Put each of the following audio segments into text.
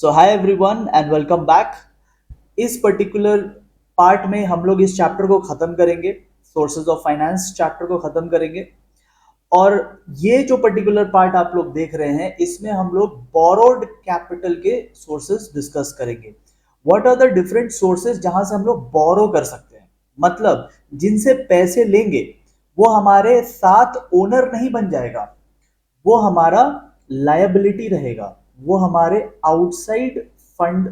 So hi everyone and welcome back. इस particular part में हम लोग इस चैप्टर को खत्म करेंगे, सोर्सेज ऑफ फाइनेंस चैप्टर को खत्म करेंगे। और ये जो पर्टिकुलर पार्ट आप लोग देख रहे हैं, इसमें हम लोग बोरोड कैपिटल के सोर्सेज डिस्कस करेंगे। What are the different sources जहां से हम लोग बोरो कर सकते हैं, मतलब जिनसे पैसे लेंगे वो हमारे साथ ओनर नहीं बन जाएगा, वो हमारा लायबिलिटी रहेगा, वो हमारे आउटसाइड फंड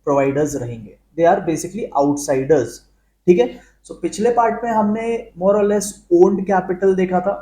प्रोवाइडर्स रहेंगे। They are basically outsiders. ठीक है। सो पिछले पार्ट में हमने मोर और लेस ओन्ड कैपिटल देखा था।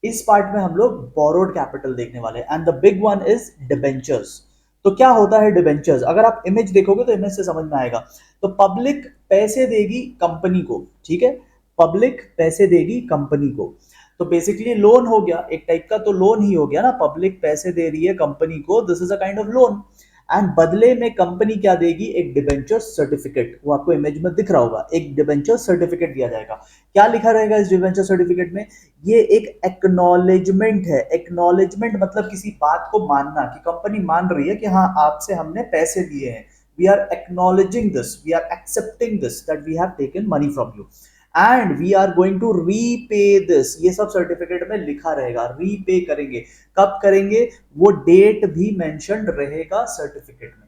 इस पार्ट में हम लोग बोरोड कैपिटल देखने वाले हैं and the big one is debentures. तो क्या होता है डिबेंचर्स? अगर आप इमेज देखोगे तो इमेज से समझ में आएगा। तो पब्लिक पैसे देगी कंपनी को, ठीक है, पब्लिक पैसे देगी कंपनी को। तो बेसिकली लोन हो गया, एक टाइप का तो लोन ही हो गया ना, पब्लिक पैसे दे रही है कंपनी को, this is a kind of loan. And बदले में कंपनी क्या देगी? एक डिबेंचर सर्टिफिकेट। वो आपको इमेज में दिख रहा होगा, एक डिबेंचर सर्टिफिकेट दिया जाएगा। क्या लिखा रहेगा इस डिबेंचर सर्टिफिकेट में? ये एक एक्नॉलेजमेंट है। एक्नॉलेजमेंट मतलब किसी बात को मानना, कि कंपनी मान रही है कि हाँ आपसे हमने पैसे लिए हैं, we are acknowledging this, we are accepting this that we have taken money from you and we are going to repay this. ये सब सर्टिफिकेट में लिखा रहेगा। रीपे करेंगे, कब करेंगे? वो डेट भी मेंशन रहेगा सर्टिफिकेट में।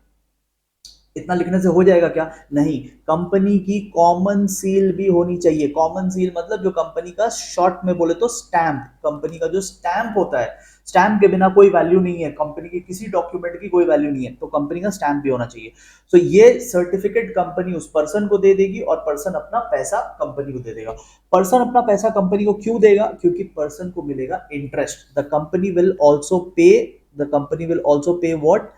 इतना लिखने से हो जाएगा क्या? नहीं, कंपनी की कॉमन सील भी होनी चाहिए। कॉमन सील मतलब जो कंपनी का शॉर्ट में बोले तो स्टैंप, कंपनी का जो स्टैंप होता है, स्टैंप के बिना कोई वैल्यू नहीं है, कंपनी के किसी डॉक्यूमेंट की कोई वैल्यू नहीं है, तो कंपनी का स्टैंप भी होना चाहिए। तो ये सर्टिफिकेट कंपनी उस पर्सन को दे देगी और पर्सन अपना पैसा कंपनी को दे देगा। पर्सन अपना पैसा कंपनी को क्यों देगा? क्योंकि पर्सन को मिलेगा interest. The company will also पे, द कंपनी विल ऑल्सो पे व्हाट?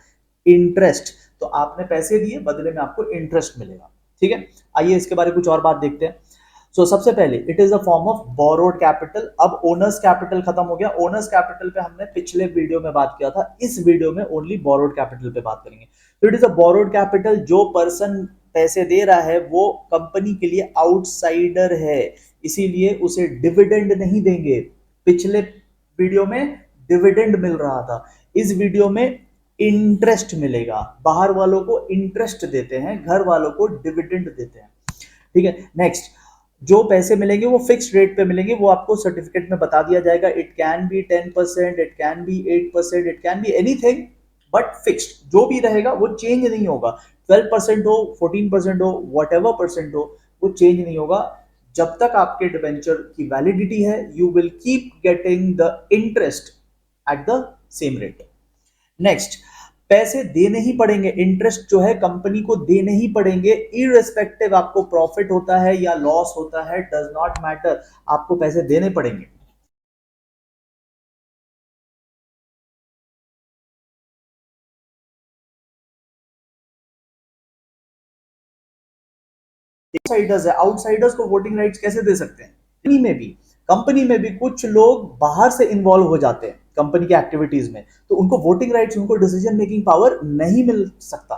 इंटरेस्ट। तो आपने पैसे दिए, बदले में आपको इंटरेस्ट मिलेगा। ठीक है। आइए इसके बारे में कुछ और बात देखते हैं। सबसे पहले it is a form of borrowed capital. अब ओनर्स कैपिटल खत्म हो गया। ओनर्स कैपिटल पे हमने पिछले वीडियो में बात किया था, इस वीडियो में ओनली बोरोड कैपिटल पे बात करेंगे। तो it is a borrowed capital. जो पर्सन पैसे दे रहा है वो कंपनी के लिए आउटसाइडर है, इसीलिए उसे डिविडेंड नहीं देंगे। पिछले वीडियो में डिविडेंड मिल रहा था, इस वीडियो में इंटरेस्ट मिलेगा। बाहर वालों को इंटरेस्ट देते हैं, घर वालों को डिविडेंड देते हैं। ठीक है। नेक्स्ट, जो पैसे मिलेंगे वो फिक्स्ड रेट पे मिलेंगे, वो आपको सर्टिफिकेट में बता दिया जाएगा। It can be 10%, it can be 8%, it can be anything, but fixed जो भी रहेगा वो चेंज नहीं होगा। 12% हो, 14% हो, वट एवर परसेंट हो, वो चेंज नहीं होगा। जब तक आपके डिबेंचर की वैलिडिटी है, you will keep getting the interest at the same rate. Next, पैसे देने ही पड़ेंगे, इंटरेस्ट जो है कंपनी को देने ही पड़ेंगे, इररिस्पेक्टिव आपको प्रॉफिट होता है या लॉस होता है, डज नॉट मैटर, आपको पैसे देने पड़ेंगे। आउटसाइडर्स है, आउटसाइडर्स को वोटिंग राइट्स कैसे दे सकते हैं? कंपनी में भी कुछ लोग बाहर से इन्वॉल्व हो जाते हैं कंपनी की एक्टिविटीज में, तो उनको वोटिंग राइट्स, उनको डिसीजन मेकिंग पावर नहीं मिल सकता।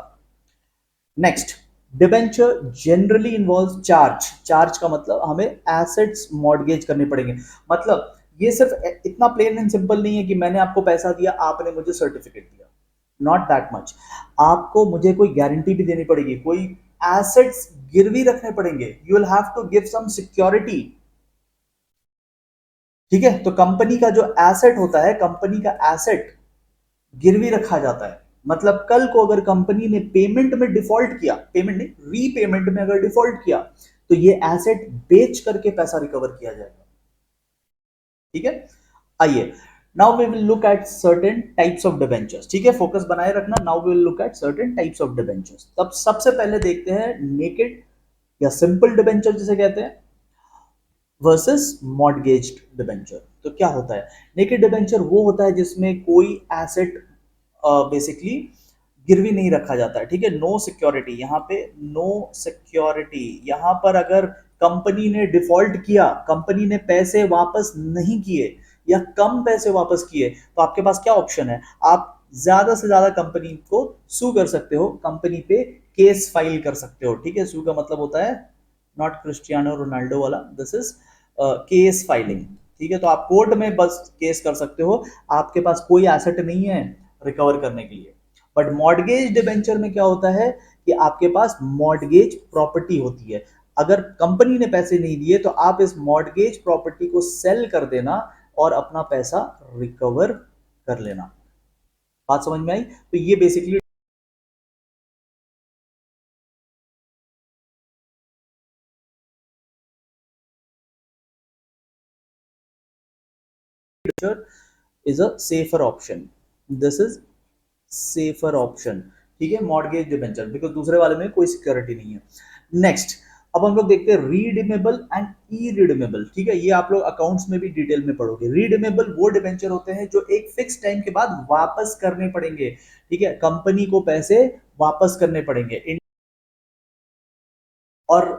Next, debenture generally involve charge. Charge का मतलब हमें एसेट्स मॉर्गेज करने पड़ेंगे। मतलब ये सिर्फ इतना प्लेन एंड सिंपल नहीं है कि मैंने आपको पैसा दिया, आपने मुझे सर्टिफिकेट दिया, नॉट दैट मच। आपको मुझे कोई गारंटी भी देनी पड़ेगी, कोई एसेट्स गिरवी रखने पड़ेंगे, you will have to give some security. ठीक है। तो कंपनी का जो एसेट होता है, कंपनी का एसेट गिरवी रखा जाता है। मतलब कल को अगर कंपनी ने पेमेंट में डिफॉल्ट किया, पेमेंट नहीं रीपेमेंट में अगर डिफॉल्ट किया, तो ये एसेट बेच करके पैसा रिकवर किया जाएगा। ठीक है। आइए, now we will look at certain types of debentures. ठीक है, फोकस बनाए रखना। Now we will look at certain types of debentures. तब सबसे पहले देखते हैं नेकेड या सिंपल डिबेंचर जिसे कहते हैं, वर्सेस मॉर्गेज्ड डिबेंचर। तो क्या होता है? नेकेड डिबेंचर वो होता है जिसमें कोई एसेट बेसिकली गिरवी नहीं रखा जाता है। ठीक है, नो सिक्योरिटी, यहाँ पे नो सिक्योरिटी। यहाँ पर अगर कंपनी ने डिफॉल्ट किया, कंपनी ने पैसे वापस नहीं किए या कम पैसे वापस किए, तो आपके पास क्या ऑप्शन है? आप ज्यादा से ज्यादा कंपनी को सू कर सकते हो, कंपनी पे केस फाइल कर सकते हो। ठीक है, सू का मतलब होता है नॉट क्रिस्टियानो रोनाल्डो वाला, दिस इज केस फाइलिंग। ठीक है, तो आप कोर्ट में बस केस कर सकते हो, आपके पास कोई एसेट नहीं है रिकवर करने के लिए। बट मॉर्गेज डिबेंचर में क्या होता है कि आपके पास मॉर्गेज प्रॉपर्टी होती है। अगर कंपनी ने पैसे नहीं दिए तो आप इस मॉर्गेज प्रॉपर्टी को सेल कर देना और अपना पैसा रिकवर कर लेना। बात समझ में आई? तो ये basically is a safer option. This is safer option. ठीक है, मॉर्गेज डिबेंचर, बिकॉज दूसरे वाले में कोई सिक्योरिटी नहीं है। नेक्स्ट, अब हम लोग देखते हैं रीडिमेबल एंड ई रिडीमेबल। ठीक है, ये आप लोग अकाउंट्स में भी डिटेल में पढ़ोगे। रीडिमेबल वो डिबेंचर होते हैं जो एक फिक्स टाइम के बाद वापस करने पड़ेंगे। ठीक है, कंपनी को पैसे वापस करने पड़ेंगे। और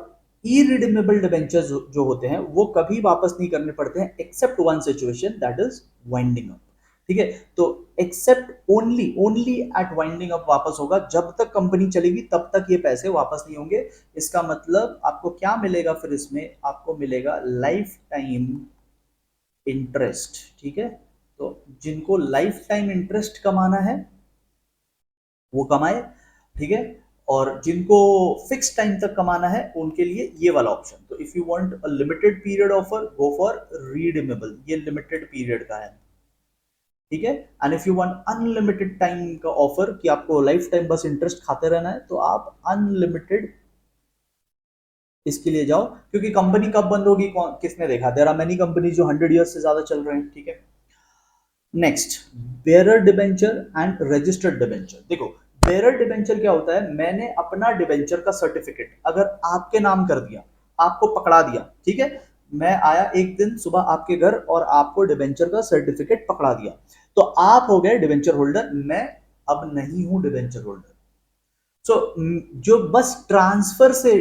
इरिडीमेबल डिबेंचर्स जो होते हैं वो कभी वापस नहीं करने पड़ते हैं except one situation, that is winding up. ठीक है, तो except only only at winding up वापस होगा। जब तक कंपनी चलेगी तब तक ये पैसे वापस नहीं होंगे। इसका मतलब आपको क्या मिलेगा फिर इसमें? आपको मिलेगा लाइफ टाइम इंटरेस्ट। ठीक है, तो जिनको लाइफ टाइम इंटरेस्ट कमाना है वो कमाए। ठीक है, और जिनको फिक्स टाइम तक कमाना है उनके लिए ये वाला ऑप्शन। तो if you want a limited period offer, go for redeemable, ये लिमिटेड पीरियड का है। ठीक है, and if you want unlimited time का ऑफर कि आपको लाइफ टाइम बस इंटरेस्ट खाते रहना है, तो आप अनलिमिटेड इसके लिए जाओ। क्योंकि कंपनी कब बंद होगी किसने देखा? देयर आर मेनी कंपनी जो 100 ईयर्स से ज्यादा चल रहे हैं। ठीक है, next, bearer debenture and registered debenture. देखो, बेयरर डिबेंचर क्या होता है? मैंने अपना डिबेंचर का सर्टिफिकेट अगर आपके नाम कर दिया, आपको पकड़ा दिया। ठीक है, मैं आया एक दिन सुबह आपके घर और आपको डिबेंचर का सर्टिफिकेट पकड़ा दिया, तो आप हो गए डिबेंचर होल्डर, मैं अब नहीं हूं डिबेंचर होल्डर। सो जो बस ट्रांसफर से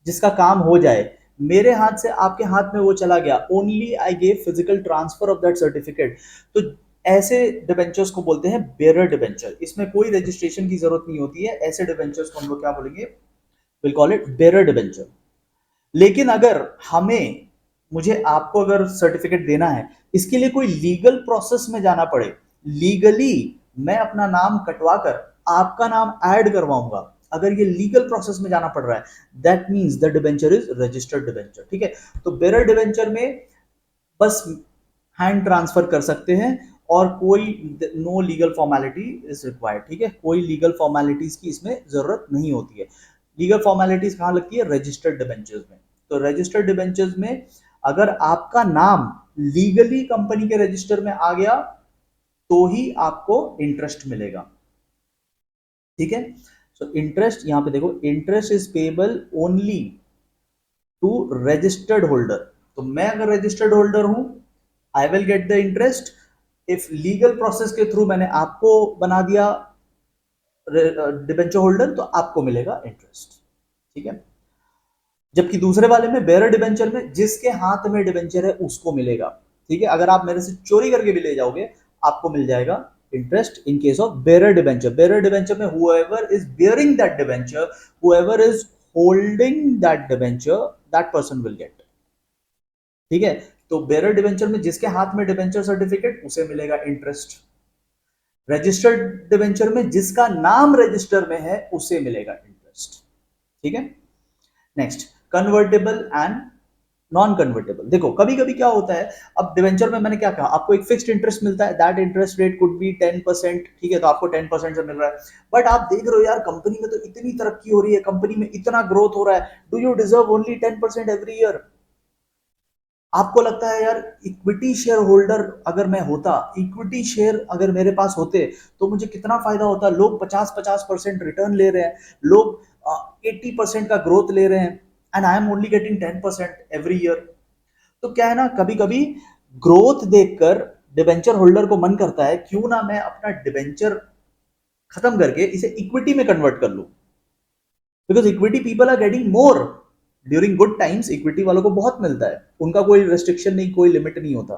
जिसका काम हो जाए, मेरे हाथ से आपके हाथ में वो चला गया, only I gave physical transfer of that certificate, तो ऐसे डिबेंचर्स को बोलते हैं बेयरर डिबेंचर। इसमें कोई रजिस्ट्रेशन की जरूरत नहीं होती है। ऐसे डिबेंचर्स को हम लोग क्या बोलेंगे? Will call it bearer debenture. लेकिन अगर हमें, मुझे आपको अगर सर्टिफिकेट देना है, इसके लिए कोई लीगल प्रोसेस में जाना पड़े, लीगली मैं अपना नाम कटवा कर आपका नाम ऐड करवाऊंगा, अगर ये लीगल प्रोसेस में जाना पड़ रहा है, that means the debenture is registered debenture. ठीक है, तो बेयरर डिबेंचर में बस हैंड ट्रांसफर कर सकते हैं और कोई no legal formality is required. ठीक है, कोई लीगल फॉर्मेलिटीज की इसमें जरूरत नहीं होती है। लीगल फॉर्मेलिटीज कहां लगती है? रजिस्टर्ड डिबेंचर्स में। तो रजिस्टर्ड डिबेंचर्स में अगर आपका नाम लीगली कंपनी के रजिस्टर में आ गया तो ही आपको इंटरेस्ट मिलेगा। ठीक है, सो इंटरेस्ट यहां पे देखो, interest is payable only to registered holder. तो मैं अगर रजिस्टर्ड होल्डर हूं, I will get the interest. If legal process के थ्रू मैंने आपको बना दिया डिबेंचर होल्डर, तो आपको मिलेगा इंटरेस्ट। ठीक है, जबकि दूसरे वाले में बेयरर डिबेंचर में जिसके हाथ में डिबेंचर है उसको मिलेगा। ठीक है, अगर आप मेरे से चोरी करके भी ले जाओगे आपको मिल जाएगा interest in case of bearer debenture. Bearer debenture में whoever is bearing that debenture, whoever is holding that debenture, that person will get। ठीक है, तो बेयरर डिबेंचर में जिसके हाथ में डिबेंचर सर्टिफिकेट उसे मिलेगा इंटरेस्ट। रजिस्टर्ड डिबेंचर में जिसका नाम रजिस्टर में है उसे मिलेगा इंटरेस्ट। ठीक है, next, convertible and non convertible. देखो, कभी कभी क्या होता है, अब डिवेंचर में मैंने क्या कहा, आपको एक फिक्स्ड इंटरेस्ट मिलता है, that interest rate could be 10%। ठीक है, तो आपको 10% से मिल रहा है। बट आप देख रहे हो यार कंपनी में तो इतनी तरक्की हो रही है, कंपनी में इतना ग्रोथ हो रहा है, do you deserve only 10% every year? आपको लगता है यार इक्विटी शेयर होल्डर अगर मैं होता, इक्विटी शेयर अगर मेरे पास होते तो मुझे कितना फायदा होता। लोग 50-50% रिटर्न ले रहे हैं, लोग 80% का ग्रोथ ले रहे हैं, and I am only getting 10% every year. तो क्या है ना, कभी कभी ग्रोथ देखकर डिबेंचर होल्डर को मन करता है क्यों ना मैं अपना डिबेंचर खत्म करके इसे इक्विटी में कन्वर्ट कर लूं, because equity people are getting more during good times. Equity वालों को बहुत मिलता है, उनका कोई रेस्ट्रिक्शन नहीं, कोई लिमिट नहीं होता।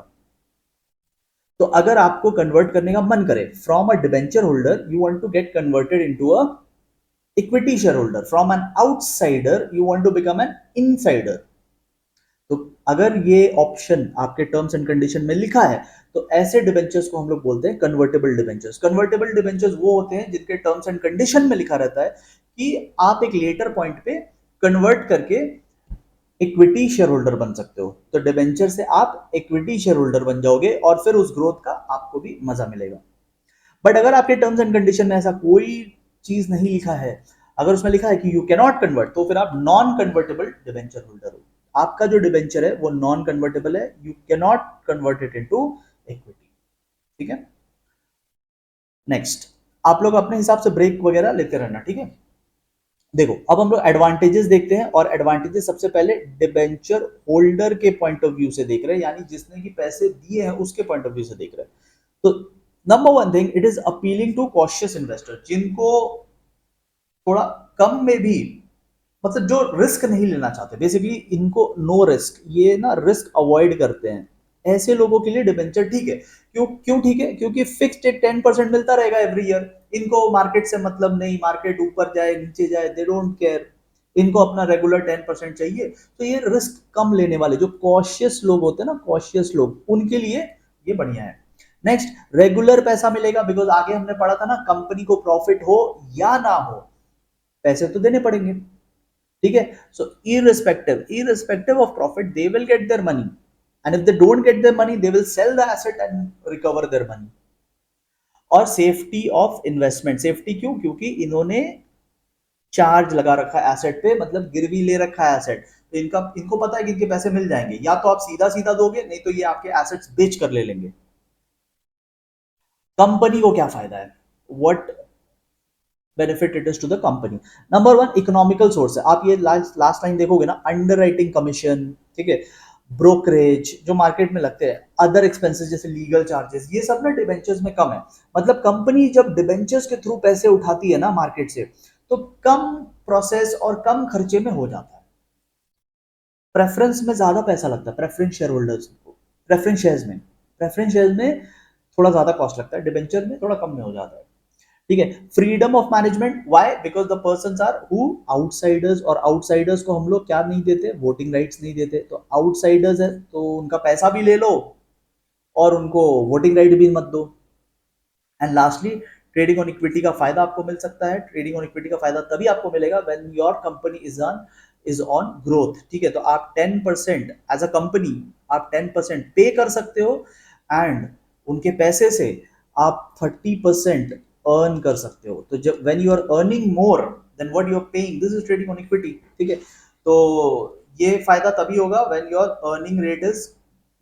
तो अगर आपको कन्वर्ट करने का मन करे from a debenture holder, you want to get converted into a equity share holder, from an outsider you want to become an insider, तो अगर ये ऑप्शन आपके टर्म्स एंड कंडीशन में लिखा है तो ऐसे डिबेंचर्स को हम लोग बोलते हैं कन्वर्टेबल डिबेंचर्स। कन्वर्टेबल डिबेंचर्स वो होते हैं जिनके टर्म्स एंड कंडीशन में लिखा रहता है कि आप एक लेटर पॉइंट पे कन्वर्ट करके इक्विटी शेयर होल्डर बन सकते हो। तो डिबेंचर से आप इक्विटी शेयर होल्डर बन जाओगे और फिर उस ग्रोथ का आपको भी मजा मिलेगा। बट अगर आपके टर्म्स एंड कंडीशन में ऐसा कोई चीज नहीं लिखा है, अगर उसमें लिखा है कि यू कैन नॉट कन्वर्ट, तो फिर आप नॉन कन्वर्टेबल डिबेंचर होल्डर हो। आपका जो डिबेंचर है वो नॉन कन्वर्टेबल है, you can not convert it into equity. ठीक है, नेक्स्ट, आप लोग अपने हिसाब से ब्रेक वगैरह लेते रहना, ठीक है। देखो अब हम लोग एडवांटेजेस देखते हैं, और एडवांटेजेस सबसे पहले डिबेंचर होल्डर के पॉइंट ऑफ व्यू से देख रहे हैं, यानी जिसने की पैसे दिए हैं उसके पॉइंट ऑफ व्यू से देख रहे हैं। तो number one thing, it is appealing to cautious investor, जिनको थोड़ा कम में भी, मतलब जो रिस्क नहीं लेना चाहते, बेसिकली इनको नो रिस्क, ये ना रिस्क अवॉइड करते हैं, ऐसे लोगों के लिए डिबेंचर ठीक है। क्यों क्यों ठीक है? क्योंकि फिक्स्ड एक 10% मिलता रहेगा एवरी ईयर, इनको मार्केट से मतलब नहीं, मार्केट ऊपर जाए नीचे जाए दे डोंट केयर, इनको अपना रेगुलर 10% चाहिए। तो ये रिस्क कम लेने वाले जो कॉशियस लोग होते हैं ना, कॉशियस लोग, उनके लिए ये बढ़िया है। नेक्स्ट, रेगुलर पैसा मिलेगा, बिकॉज आगे हमने पढ़ा था ना, कंपनी को प्रॉफिट हो या ना हो पैसे तो देने पड़ेंगे, ठीक है। सो irrespective of profit they will get their money, and if they don't get their money they will sell the asset and recover their money। और सेफ्टी ऑफ इन्वेस्टमेंट, सेफ्टी क्यों? क्योंकि इन्होंने चार्ज लगा रखा है एसेट पे, मतलब गिरवी ले रखा है एसेट, तो इनका, इनको पता है कि इनके पैसे मिल जाएंगे, या तो आप सीधा सीधा दोगे, नहीं तो ये आपके एसेट्स बेच कर ले लेंगे। कंपनी को क्या फायदा है? What benefit it is to the company? Number one, economical source है। आप ये लास्ट लाइन देखोगे ना, अंडर राइटिंग कमीशन, ठीक है, ब्रोकरेज जो मार्केट में लगते हैं, अदर एक्सपेंसेस जैसे लीगल चार्जेस, ये सब ना डिबेंचर्स में कम है। मतलब कंपनी जब डिबेंचर्स के थ्रू पैसे उठाती है ना मार्केट से, तो कम प्रोसेस और कम खर्चे में हो जाता है। प्रेफरेंस में ज्यादा पैसा लगता है, प्रेफरेंस शेयर होल्डर्स को, प्रेफरेंस शेयर्स में थोड़ा ज्यादा कॉस्ट लगता है, डिबेंचर में थोड़ा कम में हो जाता है, ठीक है। Freedom of management, why? Because the persons are who outsiders, और आउटसाइडर्स को हम लोग क्या नहीं देते? वोटिंग राइट्स नहीं देते। तो आउटसाइडर्स है तो उनका पैसा भी ले लो और उनको वोटिंग राइट भी मत दो। And lastly, trading on equity का फायदा आपको मिल सकता है। ट्रेडिंग ऑन इक्विटी का फायदा तभी आपको मिलेगा when your company is on growth, ठीक है। तो आप 10% एज अ कंपनी, आप 10% पे कर सकते हो, एंड उनके पैसे से आप 30% अर्न कर सकते हो। तो जब when you are earning more than what you are paying, this is trading on equity, ठीक है। तो ये फायदा तभी होगा when your earning rate is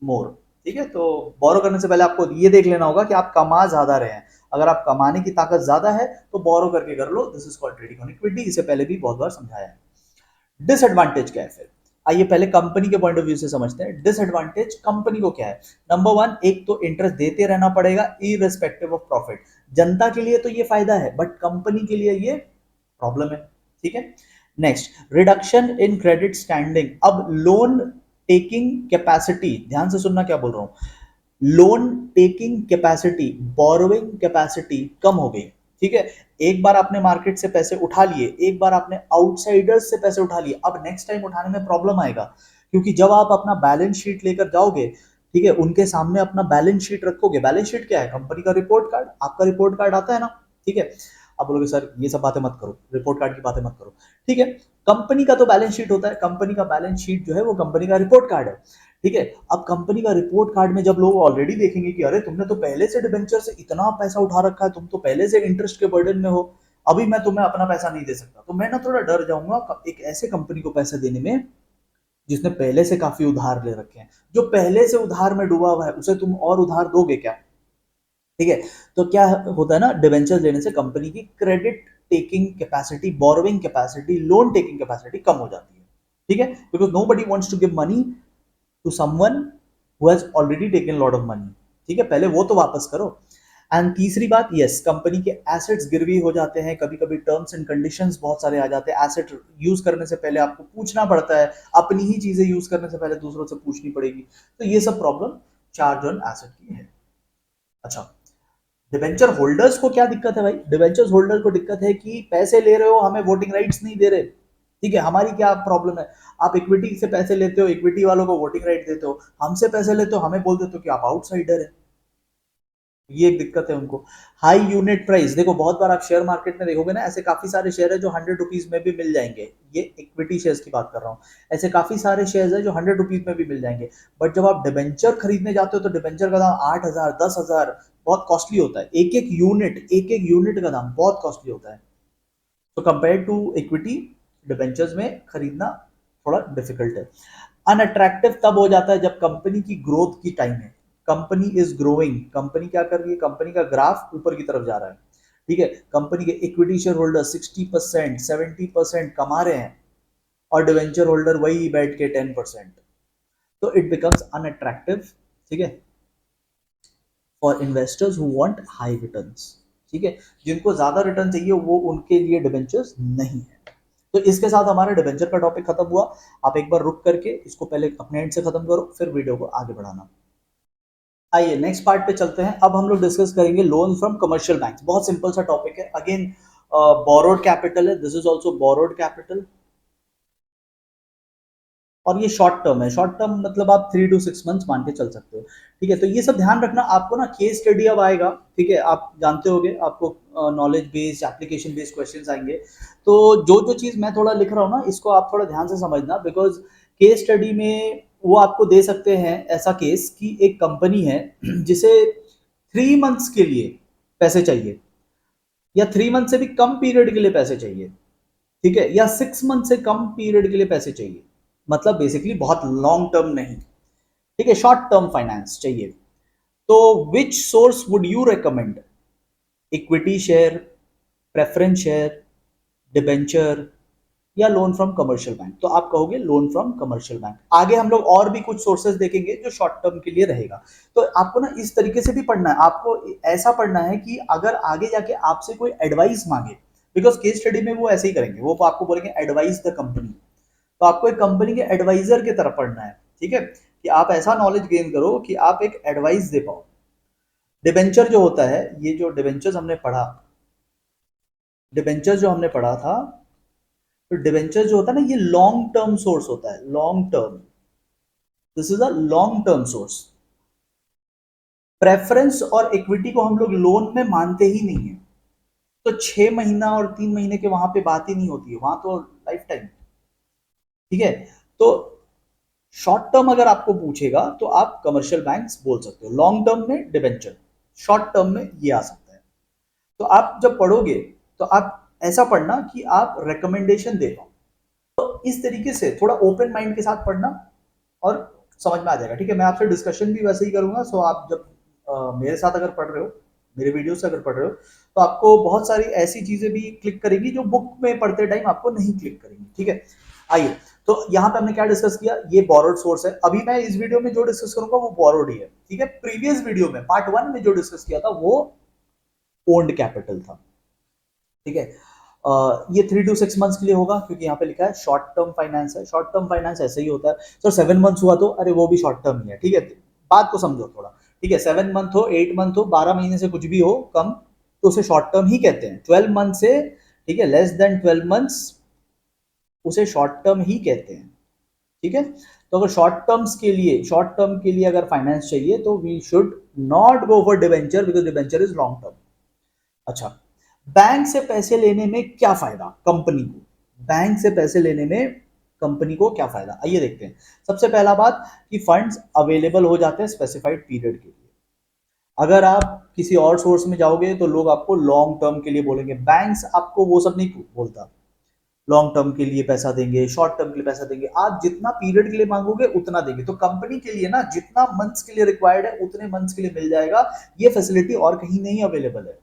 more, ठीक है। तो बोरो करने से पहले आपको ये देख लेना होगा कि आप कमा ज्यादा रहे हैं। अगर आप कमाने की ताकत ज्यादा है तो बोरो करके कर लो, this is called trading on equity. इसे पहले भी बहुत बार समझाया है। डिसएडवांटेज क्या है फिर? आइए पहले कंपनी के पॉइंट ऑफ व्यू से समझते हैं। डिसएडवांटेज कंपनी को क्या है? नंबर वन, एक तो इंटरेस्ट देते रहना पड़ेगा इररिस्पेक्टिव ऑफ प्रॉफिट। जनता के लिए तो ये फायदा है, बट कंपनी के लिए ये प्रॉब्लम है, ठीक है। Next, reduction in credit standing. अब लोन टेकिंग कैपेसिटी, ध्यान से सुनना क्या बोल रहा हूं, loan taking capacity, borrowing capacity कम हो गई, ठीक है। एक बार आपने मार्केट से पैसे उठा लिए, एक बार आपने आउटसाइडर्स से पैसे उठा लिए, अब नेक्स्ट टाइम उठाने में प्रॉब्लम आएगा, क्योंकि जब आप अपना बैलेंस शीट लेकर जाओगे, ठीक है, उनके सामने अपना बैलेंस शीट रखोगे। बैलेंस शीट क्या है? कंपनी का रिपोर्ट कार्ड, आपका रिपोर्ट कार्ड आता है ना, ठीक है। आप बोलोगे सर ये सब बातें मत करो, रिपोर्ट कार्ड की बातें मत करो, ठीक है। कंपनी का तो बैलेंस शीट होता है, कंपनी का बैलेंस शीट जो है वो कंपनी का रिपोर्ट कार्ड है, ठीक है। अब कंपनी का रिपोर्ट कार्ड में जब लोग ऑलरेडी देखेंगे कि अरे तुमने तो पहले से डिबेंचर से इतना पैसा उठा रखा है, तुम तो पहले से इंटरेस्ट के बर्डन में हो, अभी मैं तुम्हें अपना पैसा नहीं दे सकता, तो मैं ना थोड़ा डर जाऊंगा एक ऐसे कंपनी को पैसा देने में जिसने पहले से काफी उधार ले रखे हैं। जो पहले से उधार में डूबा हुआ है उसे तुम और उधार दोगे क्या? ठीक है। तो क्या होता है ना, डिवेंचर लेने से कंपनी की credit taking capacity, borrowing capacity, loan taking capacity कम हो जाती है, ठीक है। Because nobody wants to give money to someone who has already taken lot of money, ठीक है, पहले वो तो वापस करो। एंड तीसरी बात, यस, कंपनी के एसेट्स गिरवी हो जाते हैं, कभी कभी टर्म्स एंड कंडीशंस बहुत सारे आ जाते हैं। एसेट यूज करने से पहले आपको पूछना पड़ता है, अपनी ही चीजें यूज करने से पहले दूसरों से पूछनी पड़ेगी। तो ये सब प्रॉब्लम चार्ज ऑन एसेट की है। अच्छा, डिवेंचर होल्डर्स को क्या दिक्कत है भाई? डिवेंचर होल्डर को दिक्कत है कि पैसे ले रहे हो, हमें वोटिंग राइट्स नहीं दे रहे, ठीक है, हमारी क्या प्रॉब्लम है, आप इक्विटी से पैसे लेते हो, इक्विटी वालों को वोटिंग राइट देते हो, हमसे पैसे लेते हो, हमें बोल देते हो कि आप आउटसाइडर है। ये एक दिक्कत है उनको। हाई यूनिट प्राइस, देखो बहुत बार आप शेयर मार्केट में देखोगे ना, ऐसे काफी सारे शेयर है जो 100 रुपीज में भी मिल जाएंगे। ये इक्विटी शेयर्स की बात कर रहा हूँ। ऐसे काफी सारे शेयर्स है जो 100 रुपीज में भी मिल जाएंगे। बट जब आप डिबेंचर खरीदने जाते हो तो डिबेंचर का दाम 8,000, 10,000 बहुत कॉस्टली होता है। एक एक यूनिट का दाम बहुत कॉस्टली होता है। तो कंपेयर टू इक्विटी, डिबेंचर्स में खरीदना थोड़ा डिफिकल्ट है। अनअट्रैक्टिव तब हो जाता है जब कंपनी की ग्रोथ की टाइम है, कंपनी इज ग्रोइंग, कंपनी क्या कर रही है, कंपनी का ग्राफ ऊपर की तरफ जा रहा है। ठीक है, कंपनी के इक्विटी शेयर होल्डर 60%, 70% कमा रहे हैं और डिवेंचर होल्डर वही बैठ के 10%। तो इट बिकम्स अनअट्रैक्टिव, ठीक है, for investors who want high returns. ठीक है, जिनको ज्यादा रिटर्न चाहिए वो उनके लिए डिवेंचर्स नहीं है। तो इसके साथ हमारा डिवेंचर का टॉपिक खत्म हुआ। आप एक बार रुक करके इसको पहले अपने एंड से खत्म करो, फिर वीडियो को आगे बढ़ाना। आइए नेक्स्ट पार्ट पे चलते हैं। अब हम लोग डिस्कस करेंगे लोन फ्रॉम कमर्शियल बैंक्स। बहुत सिंपल सा टॉपिक है। अगेन बोरोड कैपिटल है, this is also borrowed capital, और ये शॉर्ट टर्म है। शॉर्ट टर्म मतलब आप 3 to 6 मंथ्स मान के चल सकते हो। ठीक है, तो ये सब ध्यान रखना आपको ना। केस स्टडी अब आएगा, ठीक है, आप जानते होगे, आपको knowledge based, application based questions आएंगे। तो जो जो चीज मैं थोड़ा लिख रहा हूँ ना, इसको आप थोड़ा ध्यान से समझना, बिकॉज केस स्टडी में वो आपको दे सकते हैं ऐसा केस कि एक कंपनी है जिसे 3 मंथ्स के लिए पैसे चाहिए, या 3 मंथ से भी कम पीरियड के लिए पैसे चाहिए, ठीक है, या 6 मंथ से कम पीरियड के लिए पैसे चाहिए, मतलब बेसिकली बहुत लॉन्ग टर्म नहीं, ठीक है, शॉर्ट टर्म फाइनेंस चाहिए। तो which source would you recommend, equity share, preference share, debenture, या लोन फ्रॉम कमर्शियल बैंक? तो आप कहोगे लोन फ्रॉम कमर्शियल बैंक। आगे हम लोग और भी कुछ सोर्सेज देखेंगे जो शॉर्ट टर्म के लिए रहेगा। तो आपको ना इस तरीके से भी पढ़ना है, आपको ऐसा पढ़ना है कि अगर आगे जाके आपसे कोई एडवाइस मांगे, बिकॉज केस स्टडी में वो ऐसे ही करेंगे, वो आपको बोलेंगे एडवाइस द कंपनी। तो आपको एक कंपनी के एडवाइजर की तरफ पढ़ना है, ठीक है, कि आप ऐसा नॉलेज गेन करो कि आप एक एडवाइस दे पाओ। डिबेंचर जो होता है, ये जो डिबेंचर्स हमने पढ़ा, डिबेंचर जो हमने पढ़ा था, तो डिबेंचर जो होता है ना, ये लॉन्ग टर्म सोर्स होता है, long term, this is a long term source. Preference और इक्विटी को हम लोग लोन में मानते ही नहीं है। तो 6 महीना और 3 महीने के वहां पे बात ही नहीं होती है, वहां तो लाइफ टाइम। ठीक है, तो शॉर्ट टर्म अगर आपको पूछेगा तो आप कमर्शियल बैंक्स बोल सकते हो, लॉन्ग टर्म में डिबेंचर, शॉर्ट टर्म में ये आ सकता है। तो आप जब पढ़ोगे तो आप ऐसा पढ़ना कि आप रिकमेंडेशन दे पाओ। तो इस तरीके से थोड़ा ओपन माइंड के साथ पढ़ना और समझ में आ जाएगा। ठीक है, मैं आपसे डिस्कशन भी वैसे ही करूंगा। सो आप जब मेरे साथ अगर पढ़ रहे हो, मेरे वीडियो से अगर पढ़ रहे हो, तो आपको बहुत सारी ऐसी चीजें भी क्लिक करेंगी जो बुक में पढ़ते टाइम आपको नहीं क्लिक करेंगी। ठीक है, आइए, तो यहाँ पे हमने क्या डिस्कस किया, ये बोरोड सोर्स है। अभी मैं इस वीडियो में जो डिस्कस करूंगा वो बोरोड ही है। ठीक है, प्रीवियस वीडियो में पार्ट 1 में जो डिस्कस किया था वो ओन्ड कैपिटल था। ठीक है, ये 3 to 6 मंथ्स के लिए होगा, क्योंकि यहाँ पे लिखा है शॉर्ट टर्म फाइनेंस है। शॉर्ट टर्म फाइनेंस ऐसे ही होता है सर, 7 मंथ्स हुआ तो अरे वो भी शॉर्ट टर्म ही है। ठीक है, बात को समझो थोड़ा। ठीक है, 7 मंथ हो, 8 मंथ हो, 12 महीने से कुछ भी हो कम, तो उसे शॉर्ट टर्म ही कहते हैं। 12 मंथ से, ठीक है, लेस देन 12 मंथ्स, उसे शॉर्ट टर्म ही कहते हैं। ठीक है, तो अगर शॉर्ट टर्म के लिए अगर फाइनेंस चाहिए तो we should not go for debenture, because debenture is long term. अच्छा, बैंक से पैसे लेने में क्या फायदा कंपनी को, बैंक से पैसे लेने में कंपनी को क्या फायदा, आइए देखते हैं। सबसे पहला बात कि फंड्स अवेलेबल हो जाते हैं स्पेसिफाइड पीरियड के लिए। अगर आप किसी और सोर्स में जाओगे तो लोग आपको लॉन्ग टर्म के लिए बोलेंगे, बैंक्स आपको वो सब नहीं बोलता। लॉन्ग टर्म के लिए पैसा देंगे, शॉर्ट टर्म के लिए पैसा देंगे, आप जितना पीरियड के लिए मांगोगे उतना देंगे। तो कंपनी के लिए ना जितना मंथ्स के लिए रिक्वायर्ड है उतने मंथ्स के लिए मिल जाएगा। ये फैसिलिटी और कहीं नहीं अवेलेबल है।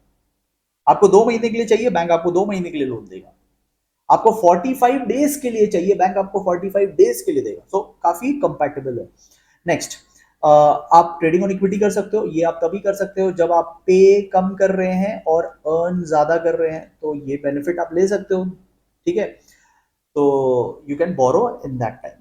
आपको 2 महीने के लिए चाहिए, बैंक आपको 2 महीने के लिए लोन देगा। आपको 45 डेज के लिए चाहिए, बैंक आपको 45 डेज के लिए देगा। तो काफी कंपैटिबल है। नेक्स्ट, आप ट्रेडिंग ऑन इक्विटी कर सकते हो। ये आप तभी कर सकते हो जब आप पे कम कर रहे हैं और अर्न ज्यादा कर रहे हैं, तो ये बेनिफिट आप ले सकते हो। ठीक है, तो you can borrow in that time.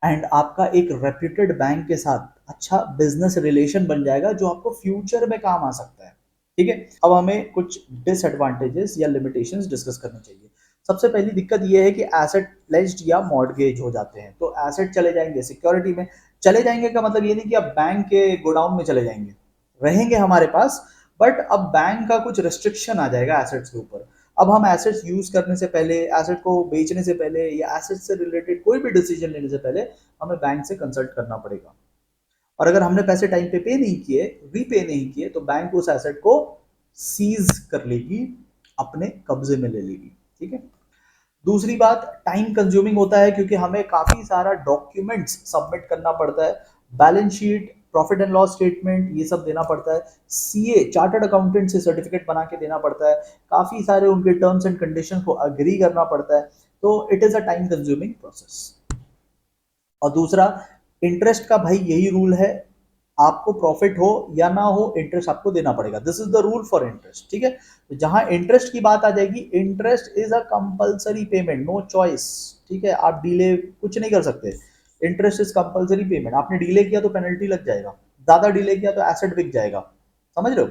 And आपका एक रेप्यूटेड बैंक के साथ अच्छा बिजनेस रिलेशन बन जाएगा जो आपको फ्यूचर में काम आ सकता है। ठीक है, अब हमें कुछ डिसएडवांटेजेस या लिमिटेशंस डिस्कस करनी चाहिए। सबसे पहली दिक्कत ये है कि एसेट प्लेज्ड या मॉर्गेज हो जाते हैं, तो एसेट चले जाएंगे सिक्योरिटी में। चले जाएंगे का मतलब ये नहीं कि अब बैंक के गोडाउन में चले जाएंगे, रहेंगे हमारे पास, बट अब बैंक का कुछ रेस्ट्रिक्शन आ जाएगा एसेट्स के ऊपर। अब हम एसेट्स यूज करने से पहले, एसेट को बेचने से पहले या एसेट से रिलेटेड कोई भी डिसीजन लेने से पहले हमें बैंक से कंसल्ट करना पड़ेगा। और अगर हमने पैसे टाइम पे नहीं किए, रीपे नहीं किए, तो बैंक उस एसेट को सीज कर लेगी, अपने कब्जे में ले लेगी। ठीक है। दूसरी बात, टाइम कंज्यूमिंग होता है क्योंकि हमें काफी सारा डॉक्यूमेंट्स सबमिट करना पड़ता है, balance sheet, profit and loss statement, ये सब देना पड़ता है, सीए चार्टर्ड अकाउंटेंट से सर्टिफिकेट बना के देना पड़ता है, काफी सारे उनके टर्म्स एंड कंडीशंस को अग्री करना पड़ता है, तो it is a time consuming process. और दूसरा, इंटरेस्ट का भाई यही रूल है, आपको प्रॉफिट हो या ना हो इंटरेस्ट आपको देना पड़ेगा, this is the rule for interest. ठीक है। तो जहां इंटरेस्ट की बात आ जाएगी, interest is a compulsory payment, no choice. ठीक है, आप डिले कुछ नहीं कर सकते, इंटरेस्ट इज कंपलसरी पेमेंट। आपने डिले किया तो पेनल्टी लग जाएगा, ज्यादा डिले किया तो एसेट बिक जाएगा, समझ रहे हो।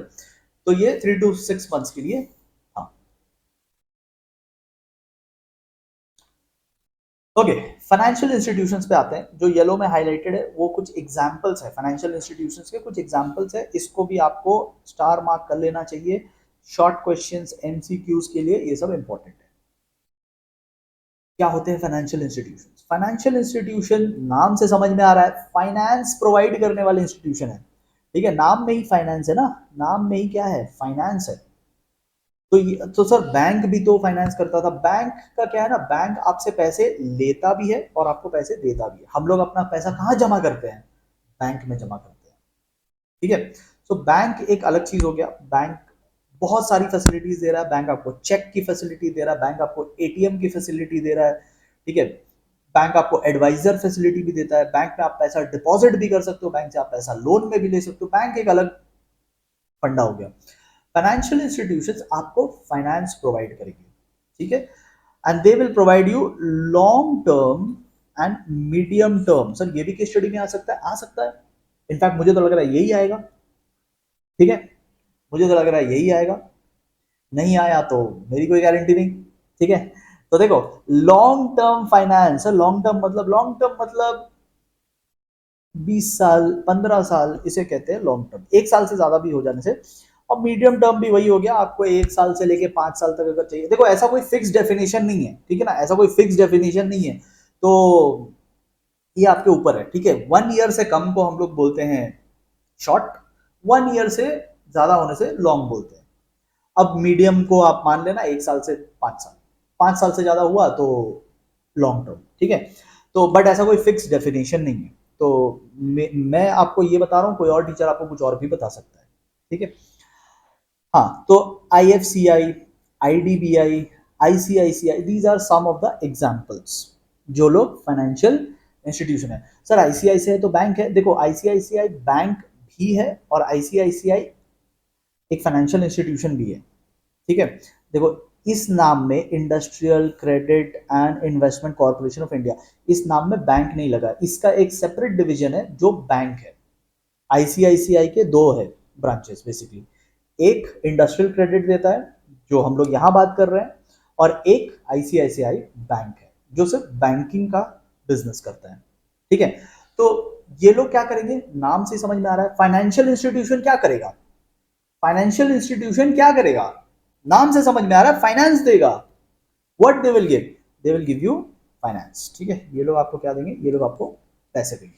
तो ये 3 to 6 months के लिए। हाँ, ओके। फाइनेंशियल इंस्टीट्यूशंस पे आते हैं, जो येलो में हाईलाइटेड है वो कुछ एग्जांपल्स है, फाइनेंशियल इंस्टीट्यूशंस के कुछ एग्जांपल्स है, इसको भी आपको स्टार मार्क कर लेना चाहिए, शॉर्ट क्वेश्चंस एमसीक्यूज के लिए ये सब इंपॉर्टेंट है। क्या होते हैं फाइनेंशियल इंस्टीट्यूशंस? फाइनेंशियल इंस्टीट्यूशन नाम से समझ में आ रहा है, फाइनेंस प्रोवाइड करने वाले इंस्टीट्यूशन है। ठीक है, नाम में ही फाइनेंस है ना, नाम में ही क्या है, फाइनेंस है। तो सर बैंक भी तो फाइनेंस करता था। बैंक का क्या है ना, बैंक आपसे पैसे लेता भी है और आपको पैसे देता भी है। हम लोग अपना पैसा कहाँ जमा करते हैं? बैंक में जमा करते हैं। ठीक है। तो बैंक एक अलग चीज हो गया। बैंक बहुत सारी फैसिलिटीज दे रहा है, बैंक आपको चेक की फैसिलिटी दे रहा है, बैंक आपको एटीएम की फैसिलिटी दे रहा है। ठीक है। बैंक आपको एडवाइजर फैसिलिटी भी देता है, बैंक में आप पैसा डिपॉजिट भी कर सकते हो, बैंक से आप पैसा लोन में भी ले सकते हो। बैंक एक अलग फंडा हो गया। फाइनेंशियल इंस्टीट्यूशंस आपको फाइनेंस प्रोवाइड करेंगे। ठीक है। And they will provide you long term and medium term. Sir ये भी केस स्टडी में आ सकता है, आ सकता है, इनफैक्ट मुझे तो लग रहा है यही आएगा। ठीक है, मुझे तो लग रहा है यही आएगा, नहीं आया तो मेरी कोई गारंटी नहीं। ठीक है। तो देखो, long term finance, long term मतलब 20 साल 15 साल, इसे कहते हैं लॉन्ग टर्म, 1 साल से ज्यादा भी हो जाने से। और मीडियम टर्म भी वही हो गया, आपको 1 साल से लेके 5 साल तक अगर चाहिए। देखो ऐसा कोई फिक्स डेफिनेशन नहीं है, ठीक है ना, ऐसा कोई फिक्स डेफिनेशन नहीं है, तो ये आपके ऊपर है। ठीक है। 1 ईयर से कम को हम लोग बोलते हैं शॉर्ट, 1 ईयर से ज्यादा होने से लॉन्ग बोलते हैं। अब मीडियम को आप मान लेना 1 साल से 5 साल, 5 साल से ज्यादा हुआ तो लॉन्ग टर्म। ठीक है। तो बट ऐसा कोई फिक्स डेफिनेशन नहीं है, तो मैं आपको ये बता रहा हूँ, कोई और टीचर आपको कुछ और भी बता सकता है। ठीक है। हाँ, तो IFCI, IDBI, ICICI, these are some of the examples जो लोग फाइनेंशियल इंस्टीट्यूशन है। सर ICICI तो बैंक है, देखो ICICI बैंक भी है और ICICI एक फाइनेंशियल इंस्टीट्यूशन भी है। ठीक है। देखो, इस नाम में industrial credit and investment corporation of India, इस नाम में बैंक नहीं लगा, इसका एक सेपरेट डिवीजन है जो बैंक है। आईसीआईसीआई के दो है ब्रांचेस बेसिकली, एक इंडस्ट्रियल क्रेडिट देता है जो हम लोग यहां बात कर रहे हैं, और एक आईसीआईसीआई बैंक है जो सिर्फ बैंकिंग का बिजनेस करता है। ठीक है। तो ये लोग क्या करेंगे, नाम से समझ में आ रहा है, फाइनेंशियल इंस्टीट्यूशन क्या करेगा, फाइनेंशियल इंस्टीट्यूशन क्या करेगा, नाम से समझ में आ रहा है, फाइनेंस देगा। What they will give, they will give you finance. ठीक है, ये लोग आपको क्या देंगे, ये लोग आपको पैसे देंगे।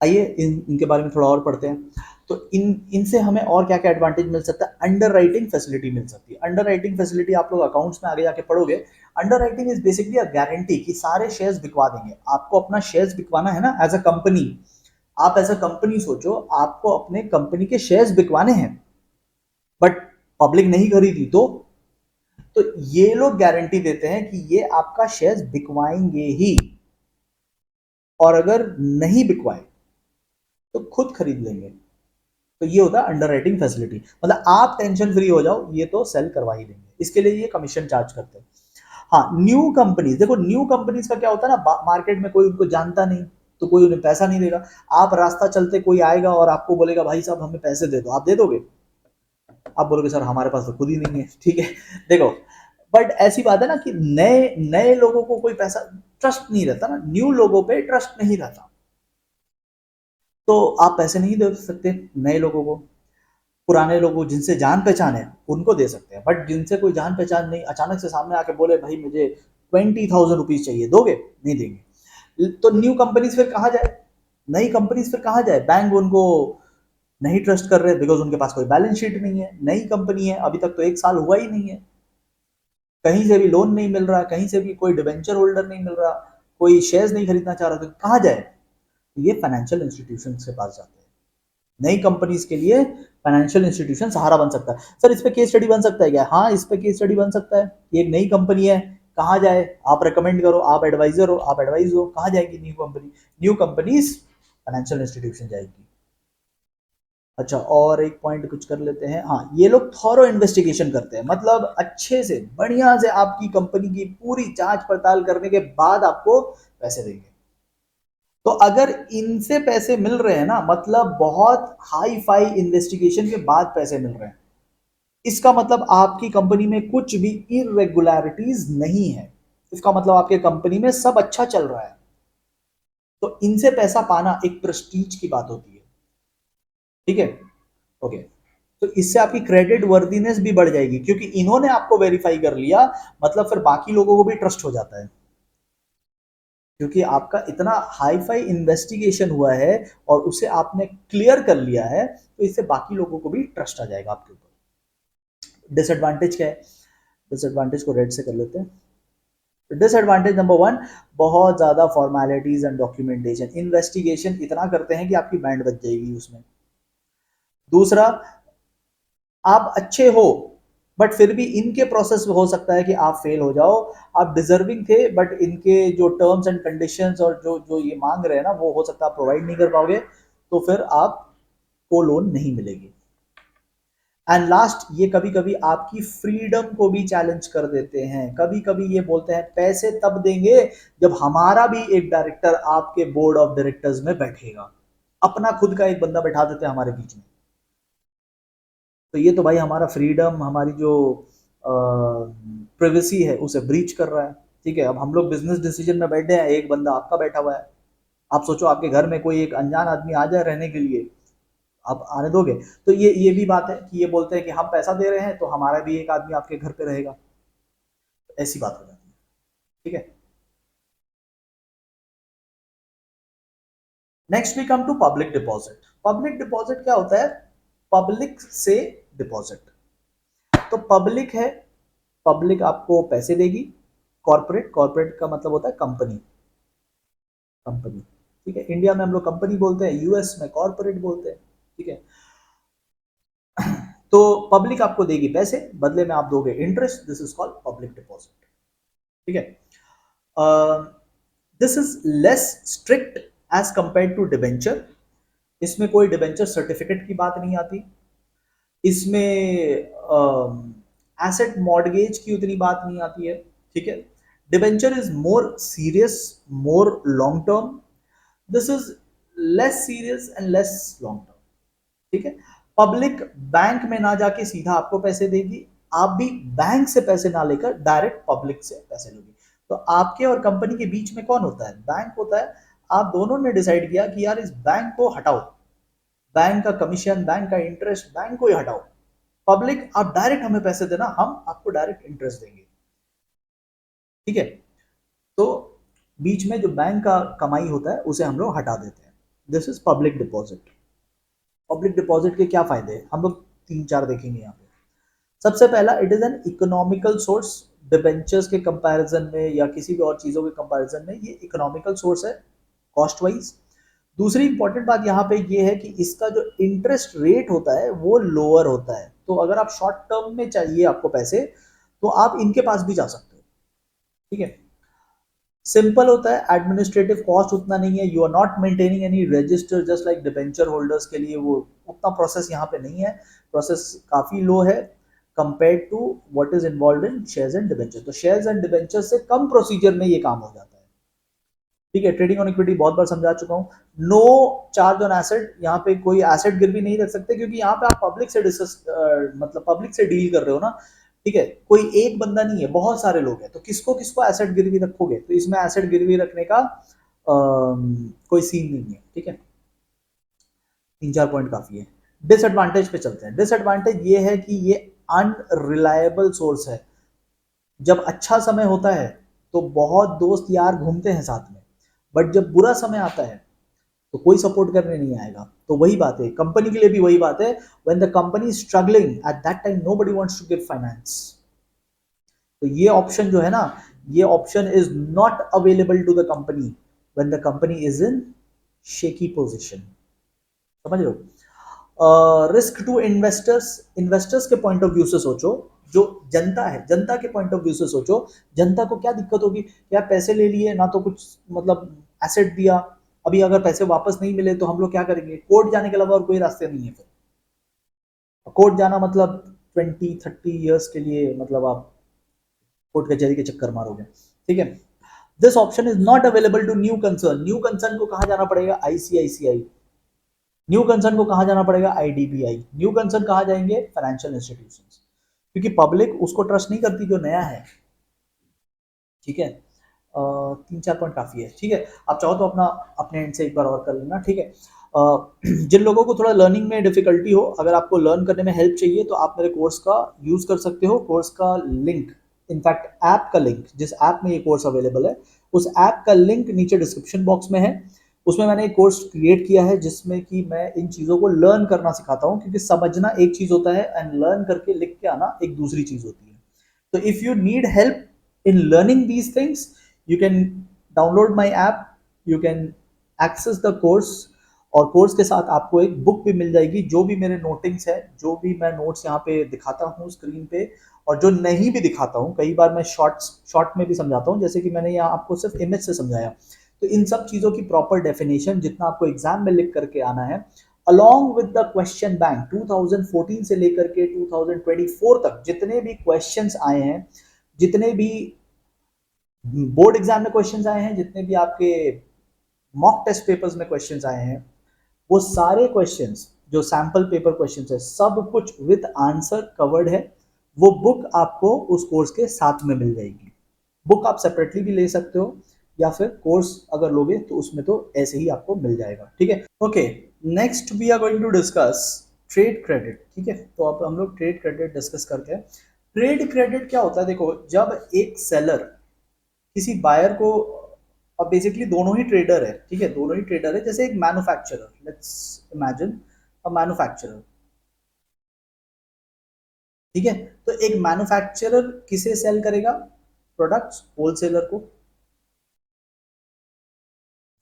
आइए इनके बारे में थोड़ा और पढ़ते हैं। तो इनसे हमें और क्या क्या एडवांटेज मिल सकता है, अंडर राइटिंग फैसिलिटी मिल सकती है। अंडर राइटिंग फैसिलिटी आप लोग अकाउंट्स में आगे जाके पढ़ोगे। Under writing is basically a guarantee कि सारे शेयर्स बिकवा देंगे। आपको अपना शेयर्स बिकवाना है ना, एज अ कंपनी, आप एज अ कंपनी सोचो, आपको अपने कंपनी के शेयर्स बिकवाने हैं, बट पब्लिक नहीं खरीदी तो ये लोग गारंटी देते हैं कि ये आपका शेयर्स बिकवाएंगे ही, और अगर नहीं बिकवाए तो खुद खरीद लेंगे। तो ये होता है अंडर राइटिंग फैसिलिटी, मतलब आप टेंशन फ्री हो जाओ, ये तो सेल करवा ही देंगे, इसके लिए ये कमीशन चार्ज करते हैं। हाँ, न्यू कंपनीज, देखो न्यू कंपनीज का क्या होता है ना, मार्केट में कोई उनको जानता नहीं, तो कोई उन्हें पैसा नहीं देगा। आप रास्ता चलते कोई आएगा और आपको बोलेगा भाई साहब हमें पैसे दे दो, आप दे दोगे? आप बोलोगे सर हमारे पास तो खुद ही नहीं है। ठीक है। देखो, बट ऐसी बात है ना कि नए नए लोगों को कोई पैसा ट्रस्ट नहीं रहता ना, न्यू लोगों पे ट्रस्ट नहीं रहता, तो आप पैसे नहीं दे सकते नए लोगों को। पुराने लोगों जिनसे जान पहचान है उनको दे सकते हैं, बट जिनसे कोई जान पहचान नहीं, अचानक से सामने आके बोले भाई मुझे 20,000 रुपीज चाहिए, दोगे? नहीं देंगे। तो न्यू कंपनीज फिर कहाँ जाए, नई कंपनीज फिर कहाँ जाए? बैंक उनको नहीं ट्रस्ट कर रहे बिकॉज उनके पास कोई बैलेंस शीट नहीं है, नई कंपनी है, अभी तक तो 1 साल हुआ ही नहीं है, कहीं से भी लोन नहीं मिल रहा, कहीं से भी कोई डिवेंचर होल्डर नहीं मिल रहा, कोई शेयर्स नहीं खरीदना चाह रहा, तो कहाँ जाए? ये फाइनेंशियल इंस्टीट्यूशन के पास जाते हैं। नई कंपनीज के लिए फाइनेंशियल इंस्टीट्यूशन सहारा बन सकता है। सर इस पे केस स्टडी बन सकता है क्या? हाँ, इस पे केस स्टडी बन सकता है। ये एक नई कंपनी है, कहाँ जाए? आप रेकमेंड करो, आप एडवाइजर हो, आप एडवाइज हो, कहाँ जाएगी new company? New companies financial institution जाएगी। अच्छा, और एक पॉइंट कुछ कर लेते हैं। हाँ, ये लोग थॉरो इन्वेस्टिगेशन करते हैं, मतलब अच्छे से बढ़िया से आपकी कंपनी की पूरी जांच पड़ताल करने के बाद आपको पैसे देंगे। तो अगर इनसे पैसे मिल रहे हैं ना, मतलब बहुत हाई फाई इन्वेस्टिगेशन के बाद पैसे मिल रहे हैं, इसका मतलब आपकी कंपनी में कुछ भी इरेगुलरिटीज नहीं है, इसका मतलब आपके कंपनी में सब अच्छा चल रहा है। तो इनसे पैसा पाना एक प्रेस्टीज की बात होती है, ठीक है? ओके, तो इससे आपकी क्रेडिट वर्दीनेस भी बढ़ जाएगी, क्योंकि इन्होंने आपको वेरीफाई कर लिया, मतलब फिर बाकी लोगों को भी ट्रस्ट हो जाता है, क्योंकि आपका इतना हाई फाई इन्वेस्टिगेशन हुआ है और उसे आपने क्लियर कर लिया है, तो इससे बाकी लोगों को भी ट्रस्ट आ जाएगा आपके ऊपर। डिसएडवांटेज क्या है? डिसएडवांटेज को रेड से कर लेते हैं। डिसएडवांटेज नंबर 1, बहुत ज्यादा फॉर्मेलिटीज एंड डॉक्यूमेंटेशन, इन्वेस्टिगेशन इतना करते हैं कि आपकी बैंड बच जाएगी उसमें। दूसरा, आप अच्छे हो बट फिर भी इनके प्रोसेस में हो सकता है कि आप फेल हो जाओ, आप डिजर्विंग थे बट इनके जो टर्म्स एंड कंडीशंस और जो जो ये मांग रहे हैं ना, वो हो सकता है आप प्रोवाइड नहीं कर पाओगे, तो फिर आपको लोन नहीं मिलेगी। एंड लास्ट, ये कभी कभी आपकी फ्रीडम को भी चैलेंज कर देते हैं, कभी कभी ये बोलते हैं पैसे तब देंगे जब हमारा भी एक डायरेक्टर आपके बोर्ड ऑफ डायरेक्टर्स में बैठेगा, अपना खुद का एक बंदा बैठा देते हैं हमारे बीच में। तो ये तो भाई हमारा फ्रीडम, हमारी जो प्रिवेसी है उसे ब्रीच कर रहा है, ठीक है? अब हम लोग बिजनेस डिसीजन में बैठे हैं, एक बंदा आपका बैठा हुआ है, आप सोचो आपके घर में कोई एक अनजान आदमी आ जाए रहने के लिए, आप आने दोगे? तो ये भी बात है कि ये बोलते हैं कि हम पैसा दे रहे हैं तो हमारा भी एक आदमी आपके घर पे रहेगा, तो ऐसी बात हो जाती है, ठीक है? Next we come to public deposit. Public deposit क्या होता है? पब्लिक से डिपॉजिट। तो पब्लिक है, पब्लिक आपको पैसे देगी। कॉर्पोरेट, कॉर्पोरेट का मतलब होता है कंपनी, कंपनी, ठीक है? इंडिया में हम लोग कंपनी बोलते हैं, यूएस में कॉर्पोरेट बोलते हैं, ठीक है? तो पब्लिक आपको देगी पैसे, बदले में आप दोगे interest, this is called public deposit, ठीक है? This is less strict as compare to debenture. इसमें कोई डिबेंचर सर्टिफिकेट की बात नहीं आती, इसमें एसेट मॉर्गेज की उतनी बात नहीं आती है, ठीक है? Debenture is more serious, more long term, this is less serious and less long term, ठीक है? पब्लिक बैंक में ना जाके सीधा आपको पैसे देगी, आप भी बैंक से पैसे ना लेकर डायरेक्ट पब्लिक से पैसे लोगी। तो आपके और कंपनी के बीच में कौन होता है? बैंक होता है। आप दोनों ने डिसाइड किया कि यार इस बैंक को हटाओ, बैंक का कमीशन, बैंक का इंटरेस्ट, बैंक को ही हटाओ, पब्लिक आप डायरेक्ट हमें पैसे देना, हम आपको डायरेक्ट इंटरेस्ट देंगे, ठीक है? तो बीच में जो बैंक का कमाई होता है उसे हम लोग हटा देते हैं। This is public deposit. Public deposit के क्या फायदे हैं, हम लोग 3-4 देखेंगे यहाँ पे। सबसे पहला, it is an economical source. Debentures के कंपैरिजन में या किसी भी और चीजों के कंपैरिजन में ये इकोनॉमिकल सोर्स है, कॉस्ट वाइज। दूसरी इंपॉर्टेंट बात यहाँ पे ये है कि इसका जो इंटरेस्ट रेट होता है वो लोअर होता है, तो अगर आप शॉर्ट टर्म में चाहिए आपको पैसे, तो आप इनके पास भी जा सकते हो, ठीक है? सिंपल होता है, एडमिनिस्ट्रेटिव कॉस्ट उतना नहीं है, you are not maintaining any register, just like debenture holders के लिए वो उतना प्रोसेस यहाँ पे नहीं है, प्रोसेस काफी लो है compare to what is involve in shares and debenture. तो शेयर्स एंड डिबेंचर से कम प्रोसीजर में ये काम हो जाता है, ठीक है? ट्रेडिंग ऑन इक्विटी बहुत बार समझा चुका हूँ। नो चार्ज ऑन एसेट, यहाँ पे कोई एसेट गिरवी नहीं रख सकते, क्योंकि यहाँ पे आप पब्लिक से डिस्कस मतलब पब्लिक से डील कर रहे हो ना, ठीक है, कोई एक बंदा नहीं है, बहुत सारे लोग हैं, तो किसको किसको एसेट गिरवी रखोगे, तो इसमें एसेट गिरवी रखने का कोई सीन नहीं है। ठीक है, 3-4 पॉइंट काफी है। डिसएडवांटेज पे चलते हैं। डिसएडवांटेज ये है कि ये अनरिलायबल सोर्स है। जब अच्छा समय होता है तो बहुत दोस्त यार घूमते हैं साथ में, बट जब बुरा समय आता है तो कोई सपोर्ट करने नहीं आएगा। तो वही बात है, कंपनी के लिए भी वही बात है, when the company is struggling at that time nobody wants to give finance. तो ये ऑप्शन जो है ना, ये option is not available to the company when the company is in shaky position. समझ रहे हो? रिस्क टू इन्वेस्टर्स, इन्वेस्टर्स के पॉइंट ऑफ व्यू से सोचो, जो जनता है, जनता के पॉइंट ऑफ व्यू से सोचो, जनता को क्या दिक्कत होगी, क्या पैसे ले लिए ना, तो कुछ मतलब एसेट दिया, अभी अगर पैसे वापस नहीं मिले तो हम लोग क्या करेंगे, कोर्ट जाने के अलावा और कोई रास्ते नहीं है। फिर कोर्ट जाना मतलब 20-30 ईयर्स के लिए, मतलब आप कोर्ट कचहरी के चक्कर मारोगे। ठीक है, this option is not available to new concern. New concern को कहा जाना पड़ेगा, आईसीआईसीआई। न्यू कंसर्न को कहा जाना पड़ेगा, आईडीबीआई। न्यू कंसर्न कहा जाएंगे, फाइनेंशियल इंस्टीट्यूशंस, क्योंकि पब्लिक उसको ट्रस्ट नहीं करती जो नया है। ठीक है, 3-4 पॉइंट काफी है। ठीक है, आप चाहो तो अपना अपने एंड से एक बार और कर लेना। ठीक है, जिन लोगों को थोड़ा लर्निंग में डिफिकल्टी हो, अगर आपको लर्न करने में हेल्प चाहिए तो आप मेरे कोर्स का यूज कर सकते हो। कोर्स का लिंक, इनफैक्ट ऐप का लिंक, जिस ऐप में ये कोर्स अवेलेबल है उस ऐप का लिंक नीचे डिस्क्रिप्शन बॉक्स में है। उसमें मैंने एक कोर्स क्रिएट किया है जिसमें कि मैं इन चीज़ों को लर्न करना सिखाता हूँ, क्योंकि समझना एक चीज़ होता है एंड लर्न करके लिख के आना एक दूसरी चीज़ होती है। तो if you need help in learning these things, you can download my app, you can access the course, और कोर्स के साथ आपको एक बुक भी मिल जाएगी, जो भी मेरे नोटिंग्स है, जो भी मैं नोट्स यहाँ पे दिखाता हूँ स्क्रीन पे, और जो नहीं भी दिखाता हूँ, कई बार मैं शॉर्ट में भी समझाता हूँ, जैसे कि मैंने यहाँ आपको सिर्फ इमेज से समझाया। तो इन सब चीज़ों की प्रॉपर डेफिनेशन जितना आपको एग्जाम में लिख करके आना है, along with the question bank, 2014 से लेकर के 2024 तक जितने भी क्वेश्चंस आए हैं, जितने भी बोर्ड एग्जाम में क्वेश्चंस आए हैं, जितने भी आपके मॉक टेस्ट पेपर्स में क्वेश्चंस आए हैं, वो सारे क्वेश्चंस जो सैंपल पेपर क्वेश्चंस है, सब कुछ विद आंसर कवर्ड है। वो बुक आपको उस कोर्स के साथ में मिल जाएगी। बुक आप सेपरेटली भी ले सकते हो, या फिर कोर्स अगर लोगे तो उसमें तो ऐसे ही आपको मिल जाएगा। ठीक है, okay, next we are going to discuss trade credit. ठीक है, तो अब हम लोग ट्रेड क्रेडिट डिस्कस करते हैं। ट्रेड क्रेडिट क्या होता है? देखो, जब एक सेलर किसी बायर को, और बेसिकली दोनों ही ट्रेडर है, ठीक है, दोनों ही ट्रेडर है, जैसे एक manufacturer, let's imagine a manufacturer. ठीक है, तो एक मैन्युफैक्चरर किसे सेल करेगा? प्रोडक्ट्स, होलसेलर को।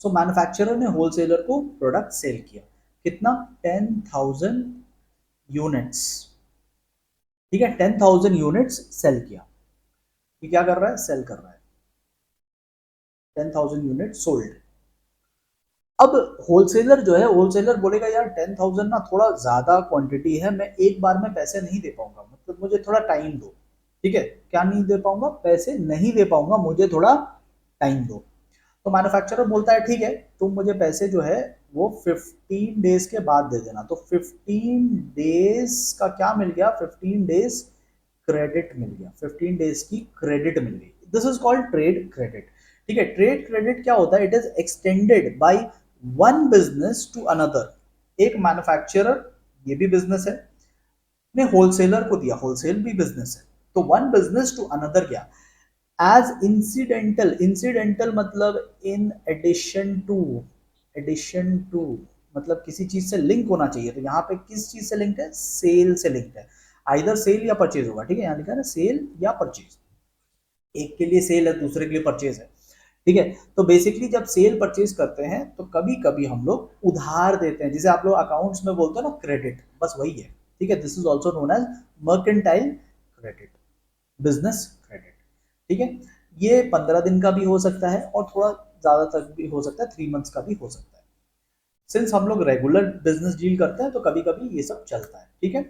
सो मैन्युफैक्चरर ने होलसेलर को प्रोडक्ट सेल किया, कितना? 10,000 यूनिट्स। ठीक है, 10,000 यूनिट्स सेल किया। ये क्या कर रहा है? सेल कर रहा है, 10,000 यूनिट सोल्ड। अब होलसेलर जो है, होलसेलर बोलेगा यार 10,000 ना थोड़ा ज्यादा क्वांटिटी है, मैं एक बार में पैसे नहीं दे पाऊंगा, मतलब मुझे थोड़ा टाइम दो। ठीक है, क्या नहीं दे पाऊंगा? पैसे नहीं दे पाऊंगा, मुझे थोड़ा टाइम दो। तो मैन्युफैक्चरर बोलता है ठीक है, तुम मुझे पैसे जो है वो 15 डेज के बाद दे देना। तो 15 डेज का क्या मिल गया? 15 डेज क्रेडिट मिल गया, 15 डेज की क्रेडिट मिल गई। This is called trade credit. ठीक है, ट्रेड क्रेडिट क्या होता है? It is extended by one business to another. एक मैन्युफैक्चरर, ये भी बिजनेस है, ने होलसेलर को दिया, होलसेल भी बिजनेस है, तो वन बिजनेस टू अनदर क्या? As incidental. इंसिडेंटल मतलब in addition to, addition to मतलब किसी चीज से लिंक होना चाहिए। तो यहाँ पे किस चीज से लिंक है? सेल से लिंक है, आइदर सेल या परचेज होगा। ठीक है, यहाँ लिखा है ना, सेल या परचेज। एक के लिए सेल है, दूसरे के लिए परचेज है। ठीक है, तो बेसिकली जब सेल परचेज करते हैं तो कभी कभी हम लोग उधार देते हैं, जिसे आप लोग अकाउंट्स में बोलते हो ना क्रेडिट, बस वही है। ठीक है, this is also known as mercantile credit, business credit. ठीक है, ये 15 दिन का भी हो सकता है और थोड़ा ज्यादा तक भी हो सकता है, 3 मंथ्स का भी हो सकता है। सिंस हम लोग रेगुलर बिजनेस डील करते हैं तो कभी कभी ये सब चलता है। ठीक है,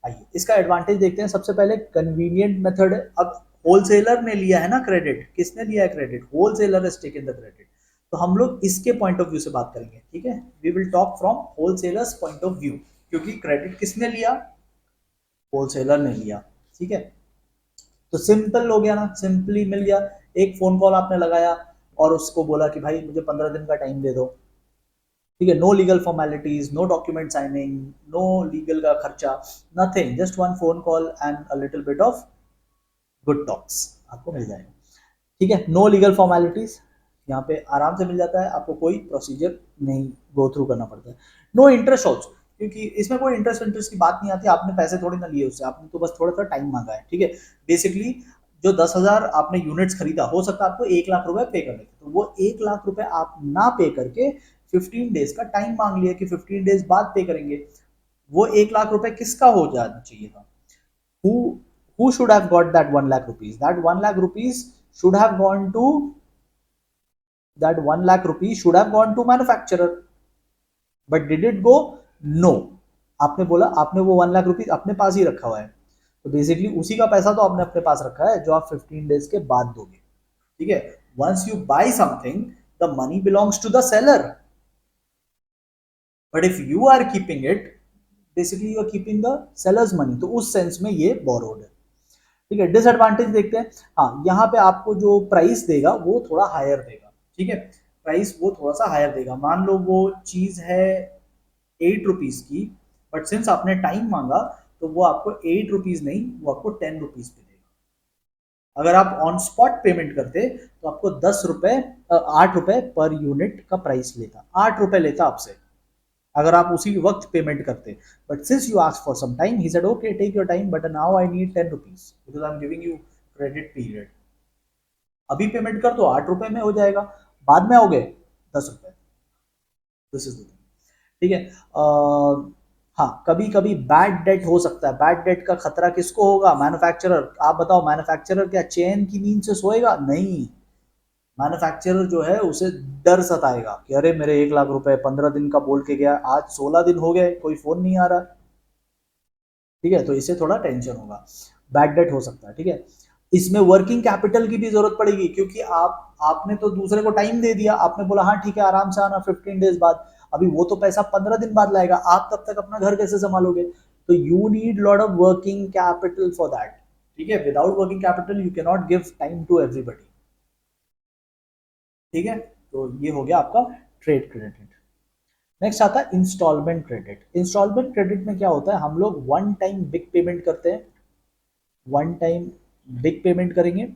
आइए इसका एडवांटेज देखते हैं। सबसे पहले कन्वीनियंट मेथड है। अब होलसेलर ने लिया है ना क्रेडिट, किसने लिया है credit? Wholesaler has taken the credit. तो हम लोग इसके पॉइंट ऑफ व्यू से बात करेंगे। ठीक है, we will talk from wholesalers point of view, क्योंकि क्रेडिट किसने लिया? होलसेलर ने लिया। ठीक है, तो सिंपल हो गया ना, सिंपली मिल गया। एक फोन कॉल आपने लगाया और उसको बोला कि भाई मुझे 15 दिन का टाइम दे दो, ठीक है, no legal formalities, no document signing, no legal का खर्चा, nothing, just one phone call and a little bit of good talks आपको मिल जाएगा। ठीक है, नो लीगल फॉर्मेलिटीज, यहाँ पे आराम से मिल जाता है आपको, कोई प्रोसीजर नहीं गो थ्रू करना पड़ता है। नो इंटरेस्ट ऑल्सो, क्योंकि इसमें कोई इंटरेस्ट इंटरेस्ट की बात नहीं आती, आपने पैसे थोड़ी ना लिए उससे, आपने तो बस थोड़ा सा टाइम मांगा है। ठीक है, बेसिकली जो 10,000 आपने यूनिट्स खरीदा, हो सकता है आपको 1 लाख रुपए पे करने थे, तो वो 1 लाख रुपए आप ना पे करके 15 डेज का टाइम मांग लिया कि 15 डेज बाद पे करेंगे। वो 1 लाख रुपए किसका हो जाना चाहिए था? who who should have got that 1 lakh rupees? That 1 lakh rupees should have gone to, that 1 lakh rupees should have gone to manufacturer, but did it go? No, आपने बोला, आपने वो 1 लाख रुपीज अपने पास ही रखा हुआ है, तो बेसिकली उसी का पैसा तो आपने अपने पास रखा है जो आप 15 डेज के बाद दोगे। ठीक है, once you buy something the money belongs to the seller, but if you are keeping it, basically you are keeping the sellers money, तो उस सेंस में ये बोरोड है। ठीक है, डिसएडवांटेज देखते हैं। हाँ, यहाँ पे आपको जो प्राइस देगा वो थोड़ा हायर देगा। ठीक है, प्राइस वो थोड़ा सा हायर देगा। मान लो वो चीज है 8 रुपीज की, बट सिंस आपने टाइम मांगा तो वो आपको 8 रुपीज नहीं, वो आपको 10 रुपीज पे देगा। अगर आप ऑन स्पॉट पेमेंट करते तो आपको 10 रुपए, 8 रुपए पर यूनिट का प्राइस लेता, 8 रुपए लेता आपसे, अगर आप उसी वक्त पेमेंट करते। But since you ask for some time, he said okay take your time, but now I need 10 rupees because I am giving you credit period. अभी पेमेंट कर तो 8 रुपए में हो जाएगा, बाद में आओगे 10 रुपए। This is the thing. ठीक है, हाँ, कभी कभी बैड डेट हो सकता है। बैड डेट का खतरा किसको होगा? मैन्युफैक्चरर। आप बताओ, मैन्युफैक्चरर क्या चैन की नींद से सोएगा? नहीं, मैन्युफैक्चरर जो है उसे डर सताएगा कि अरे मेरे 1 लाख रुपए 15 दिन का बोल के गया, आज 16 दिन हो गए, कोई फोन नहीं आ रहा। ठीक है, तो इससे थोड़ा टेंशन होगा, बैड डेट हो सकता है। ठीक है, इसमें वर्किंग कैपिटल की भी जरूरत पड़ेगी, क्योंकि आपने तो दूसरे को टाइम दे दिया, आपने बोला हाँ ठीक है आराम से आना 15 डेज बाद, अभी वो तो पैसा 15 दिन बाद लाएगा, आप तब तक अपना घर कैसे संभालोगे? तो you need lot of working capital for that. ठीक है, without working capital you cannot give time to everybody. ठीक है, तो ये हो गया आपका ट्रेड क्रेडिट। नेक्स्ट आता है इंस्टॉलमेंट क्रेडिट। इंस्टॉलमेंट क्रेडिट में क्या होता है, हम लोग वन टाइम बिग पेमेंट करते हैं, वन टाइम बिग पेमेंट करेंगे,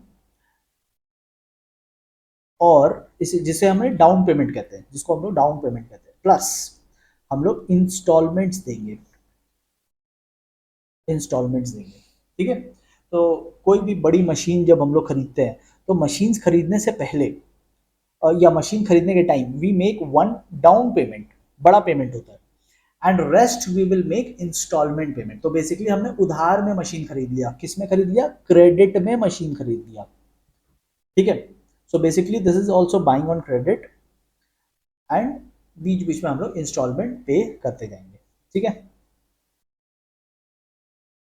और इसे जिसे हमें डाउन पेमेंट कहते हैं, जिसको हम लोग डाउन पेमेंट कहते हैं, प्लस हम लोग इंस्टॉलमेंट्स देंगे, इंस्टॉलमेंट्स देंगे। ठीक है, तो कोई भी बड़ी मशीन जब हम लोग खरीदते हैं, तो मशीन खरीदने से पहले या मशीन खरीदने के time we make one down payment, बड़ा पेमेंट होता है, and rest we will make installment payment. तो बेसिकली हमने उधार में मशीन खरीद लिया, किस में खरीद लिया? क्रेडिट में मशीन खरीद लिया। ठीक है, so basically this is also buying on credit, and बीच बीच में हम लोग इंस्टॉलमेंट पे करते जाएंगे। ठीक है,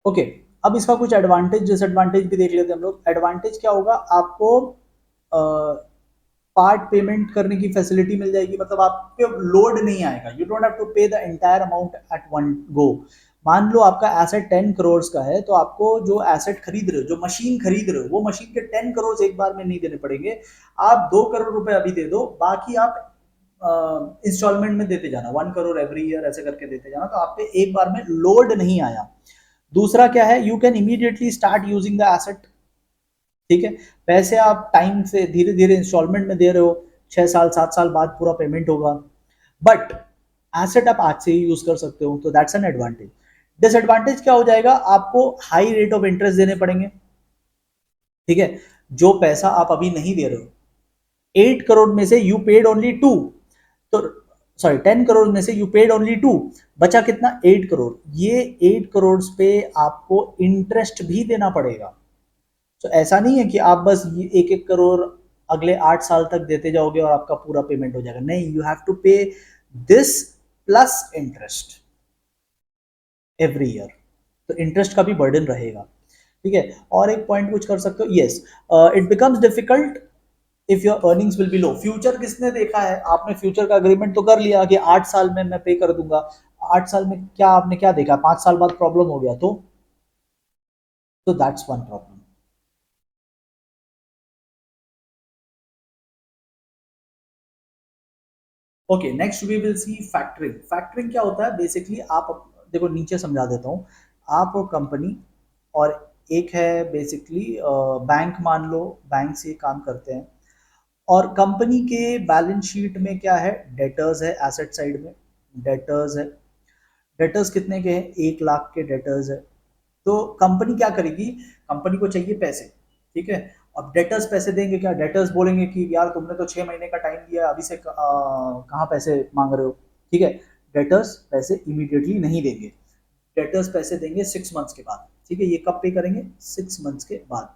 ओके, अब इसका कुछ एडवांटेज डिसएडवांटेज भी देख लेते हैं हम लोग। एडवांटेज क्या होगा, आपको पार्ट पेमेंट करने की फैसिलिटी मिल जाएगी, मतलब आप पे लोड नहीं आएगा, यू डोंट हैव टू पे the entire amount at one go. मान लो आपका एसेट 10 करोड़ का है, तो आपको जो एसेट खरीद रहे हो, जो मशीन खरीद रहे हो, वो मशीन के 10 करोड़ एक बार में नहीं देने पड़ेंगे। आप 2 करोड़ रुपए अभी दे दो, बाकी आप इंस्टॉलमेंट में देते जाना, 1 करोड़ एवरी ईयर ऐसे करके देते जाना, तो आप पे एक बार में लोड नहीं आया। दूसरा क्या है, you can immediately start using the asset. ठीक है, पैसे आप टाइम से धीरे धीरे इंस्टॉलमेंट में दे रहे हो, 6 साल 7 साल बाद पूरा पेमेंट होगा, बट एसेट आप आज से ही यूज कर सकते हो, तो दैट्स एन एडवांटेज। डिसएडवांटेज क्या हो जाएगा, आपको हाई रेट ऑफ इंटरेस्ट देने पड़ेंगे। ठीक है, जो पैसा आप अभी नहीं दे रहे हो, 8 करोड़ में से यू पेड ओनली 2, तो सॉरी 10 करोड़ में से यू पेड ओनली 2, बचा कितना? 8 करोड़। ये 8 करोड़ पे आपको इंटरेस्ट भी देना पड़ेगा। तो ऐसा नहीं है कि आप बस एक एक करोड़ अगले 8 साल तक देते जाओगे और आपका पूरा पेमेंट हो जाएगा, नहीं, यू हैव टू पे this plus interest every year, तो इंटरेस्ट का भी बर्डन रहेगा। ठीक है, और एक पॉइंट कुछ कर सकते हो, yes, it becomes difficult if your earnings will be low. Future किसने देखा है? आपने फ्यूचर का अग्रीमेंट तो कर लिया कि 8 साल में मैं पे कर दूंगा, 8 साल में क्या आपने क्या देखा? 5 साल बाद प्रॉब्लम हो गया तो that's one problem. Okay, next we will see factoring. Factoring क्या होता है? बेसिकली आप देखो, नीचे समझा देता हूँ। आप कंपनी और एक है बेसिकली बैंक, मान लो बैंक से काम करते हैं, और कंपनी के बैलेंस शीट में क्या है? डेटर्स है, एसेट साइड में डेटर्स है। डेटर्स कितने के हैं? 1 लाख के डेटर्स है। तो कंपनी क्या करेगी? कंपनी को चाहिए पैसे, ठीक है। अब डेटर्स पैसे देंगे क्या? डेटर्स बोलेंगे कि यार तुमने तो 6 महीने का टाइम दिया, अभी से कहाँ पैसे मांग रहे हो? ठीक है। डेटर्स पैसे इमीडिएटली नहीं देंगे। डेटर्स पैसे देंगे 6 मंथ्स के बाद, ठीक है। ये कब पे करेंगे? 6 मंथ्स के बाद।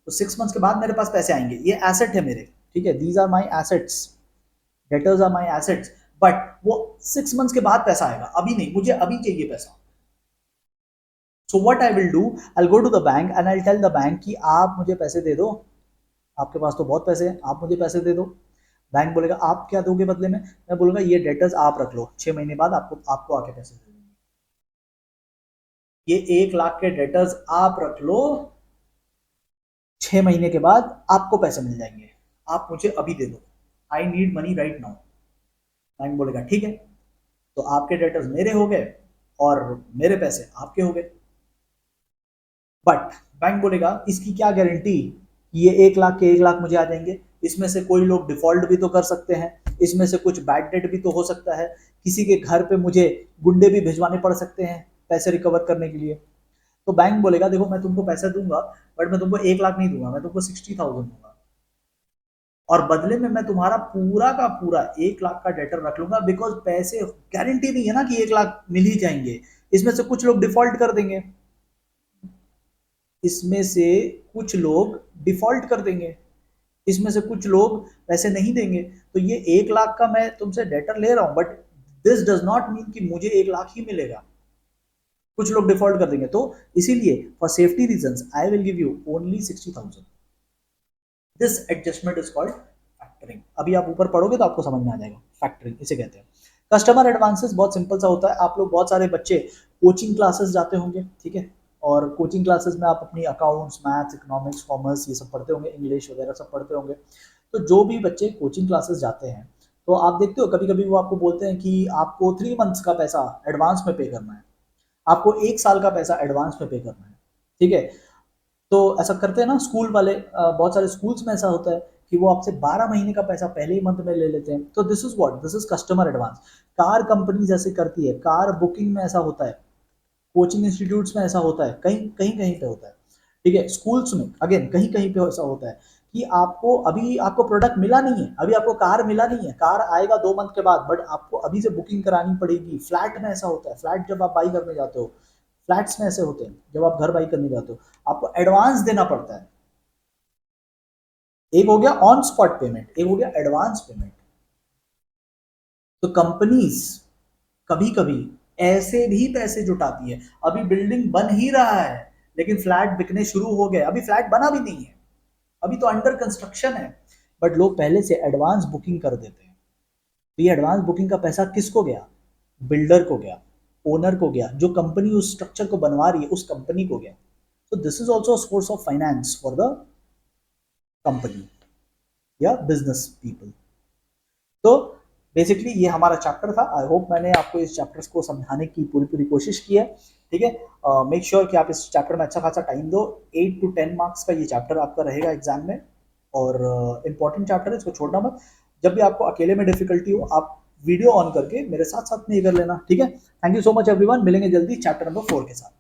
तो 6 मंथ्स के बाद मेरे पास पैसे आएंगे, ये एसेट है मेरे, ठीक है। These are my assets, debtors are my assets. But वो 6 मंथ्स के बाद पैसा आएगा, अभी नहीं, मुझे अभी चाहिए पैसा। So what I will do, I go to the bank and I tell the bank कि आप मुझे पैसे दे दो, आपके पास तो बहुत पैसे हैं, आप मुझे पैसे दे दो। बैंक बोलेगा आप क्या दोगे बदले में? मैं बोलूंगा ये डेटर्स आप रख लो, 6 महीने बाद आपको आपको आके पैसे दे देंगे। ये 1 लाख के डेटर्स आप रख लो, 6 महीने के बाद आपको पैसे मिल जाएंगे, आप मुझे अभी दे दो, I need money right now. Bank बोलेगा ठीक है। तो आपके डेटर्स मेरे हो गए और मेरे पैसे आपके हो गए। बट बैंक बोलेगा इसकी क्या गारंटी, ये 1 लाख के 1 लाख मुझे आ जाएंगे? इसमें से कोई लोग डिफॉल्ट भी तो कर सकते हैं, इसमें से कुछ बैड डेट भी तो हो सकता है, किसी के घर पे मुझे गुंडे भी भिजवाने पड़ सकते हैं पैसे रिकवर करने के लिए। तो बैंक बोलेगा देखो मैं तुमको पैसे दूंगा, बट मैं तुमको 1 लाख नहीं दूंगा, मैं तुमको 60,000 दूंगा, और बदले में मैं तुम्हारा पूरा का पूरा 1 लाख का डेटर रख लूंगा, बिकॉज पैसे गारंटी नहीं है ना कि 1 लाख मिल ही जाएंगे, इसमें से कुछ लोग डिफॉल्ट कर देंगे, इसमें से कुछ लोग डिफॉल्ट कर देंगे, इसमें से कुछ लोग पैसे नहीं देंगे। तो ये 1 लाख का मैं तुमसे डेटर ले रहा हूं, but this does not mean कि मुझे 1 लाख ही मिलेगा, कुछ लोग डिफॉल्ट कर देंगे। तो इसीलिए for safety reason I will give you only 60,000। This adjustment is called factoring. अभी आप ऊपर पढ़ोगे तो आपको समझ में आ जाएगा, फैक्टरिंग इसे कहते हैं। कस्टमर एडवांसेस बहुत सिंपल सा होता है। आप लोग बहुत सारे बच्चे कोचिंग क्लासेस जाते होंगे, ठीक है, और कोचिंग क्लासेस में आप अपनी अकाउंट्स, मैथ्स, इकोनॉमिक्स, कॉमर्स ये सब पढ़ते होंगे, इंग्लिश वगैरह सब पढ़ते होंगे। तो जो भी बच्चे कोचिंग क्लासेस जाते हैं, तो आप देखते हो कभी कभी वो आपको बोलते हैं कि आपको 3 मंथ्स का पैसा एडवांस में पे करना है, आपको 1 साल का पैसा एडवांस में पे करना है, ठीक है। तो ऐसा करते हैं ना स्कूल वाले, बहुत सारे स्कूल्स में ऐसा होता है कि वो आपसे 12 महीने का पैसा पहले ही मंथ में ले लेते हैं। तो this is what, this is customer advance. Car companies ऐसे करती है, कार बुकिंग में ऐसा होता है, कोचिंग इंस्टीट्यूट्स में ऐसा होता है, कहीं कहीं कहीं पे होता है, ठीक है। स्कूल्स में अगेन कहीं कहीं पे ऐसा होता है कि आपको अभी आपको प्रोडक्ट मिला नहीं है, अभी आपको कार मिला नहीं है, कार आएगा 2 मंथ के बाद, बट आपको अभी से बुकिंग करानी पड़ेगी। फ्लैट में ऐसा होता है, फ्लैट जब आप बाई करने जाते हो, फ्लैट्स में ऐसे होते हैं, जब आप घर बाई करने जाते हो आपको एडवांस देना पड़ता है। एक हो गया ऑन स्पॉट पेमेंट, एक हो गया एडवांस पेमेंट। तो कंपनीज कभी कभी ऐसे भी पैसे जुटाती है, अभी बिल्डिंग बन ही रहा है लेकिन फ्लैट बिकने शुरू हो गए, अभी फ्लैट बना भी नहीं है, अभी तो अंडर कंस्ट्रक्शन है, बट लोग पहले से एडवांस बुकिंग कर देते हैं। तो ये एडवांस बुकिंग का पैसा किसको गया? बिल्डर को गया, ओनर को गया, जो कंपनी उस स्ट्रक्चर को बनवा रही है उस कंपनी को गया। तो this is also source of finance for the company या बिजनेस पीपल। तो बेसिकली ये हमारा चैप्टर था। आई होप मैंने आपको इस चैप्टर्स को समझाने की पूरी पूरी कोशिश की है, ठीक है। मेक श्योर कि आप इस चैप्टर में अच्छा खासा टाइम दो। 8 to 10 मार्क्स का ये चैप्टर आपका रहेगा एग्जाम में, और इंपॉर्टेंट चैप्टर है, इसको छोड़ना मत। जब भी आपको अकेले में डिफिकल्टी हो आप वीडियो ऑन करके मेरे साथ साथ में ये कर लेना, ठीक है। Thank you so much everyone, मिलेंगे जल्दी चैप्टर नंबर 4 के साथ।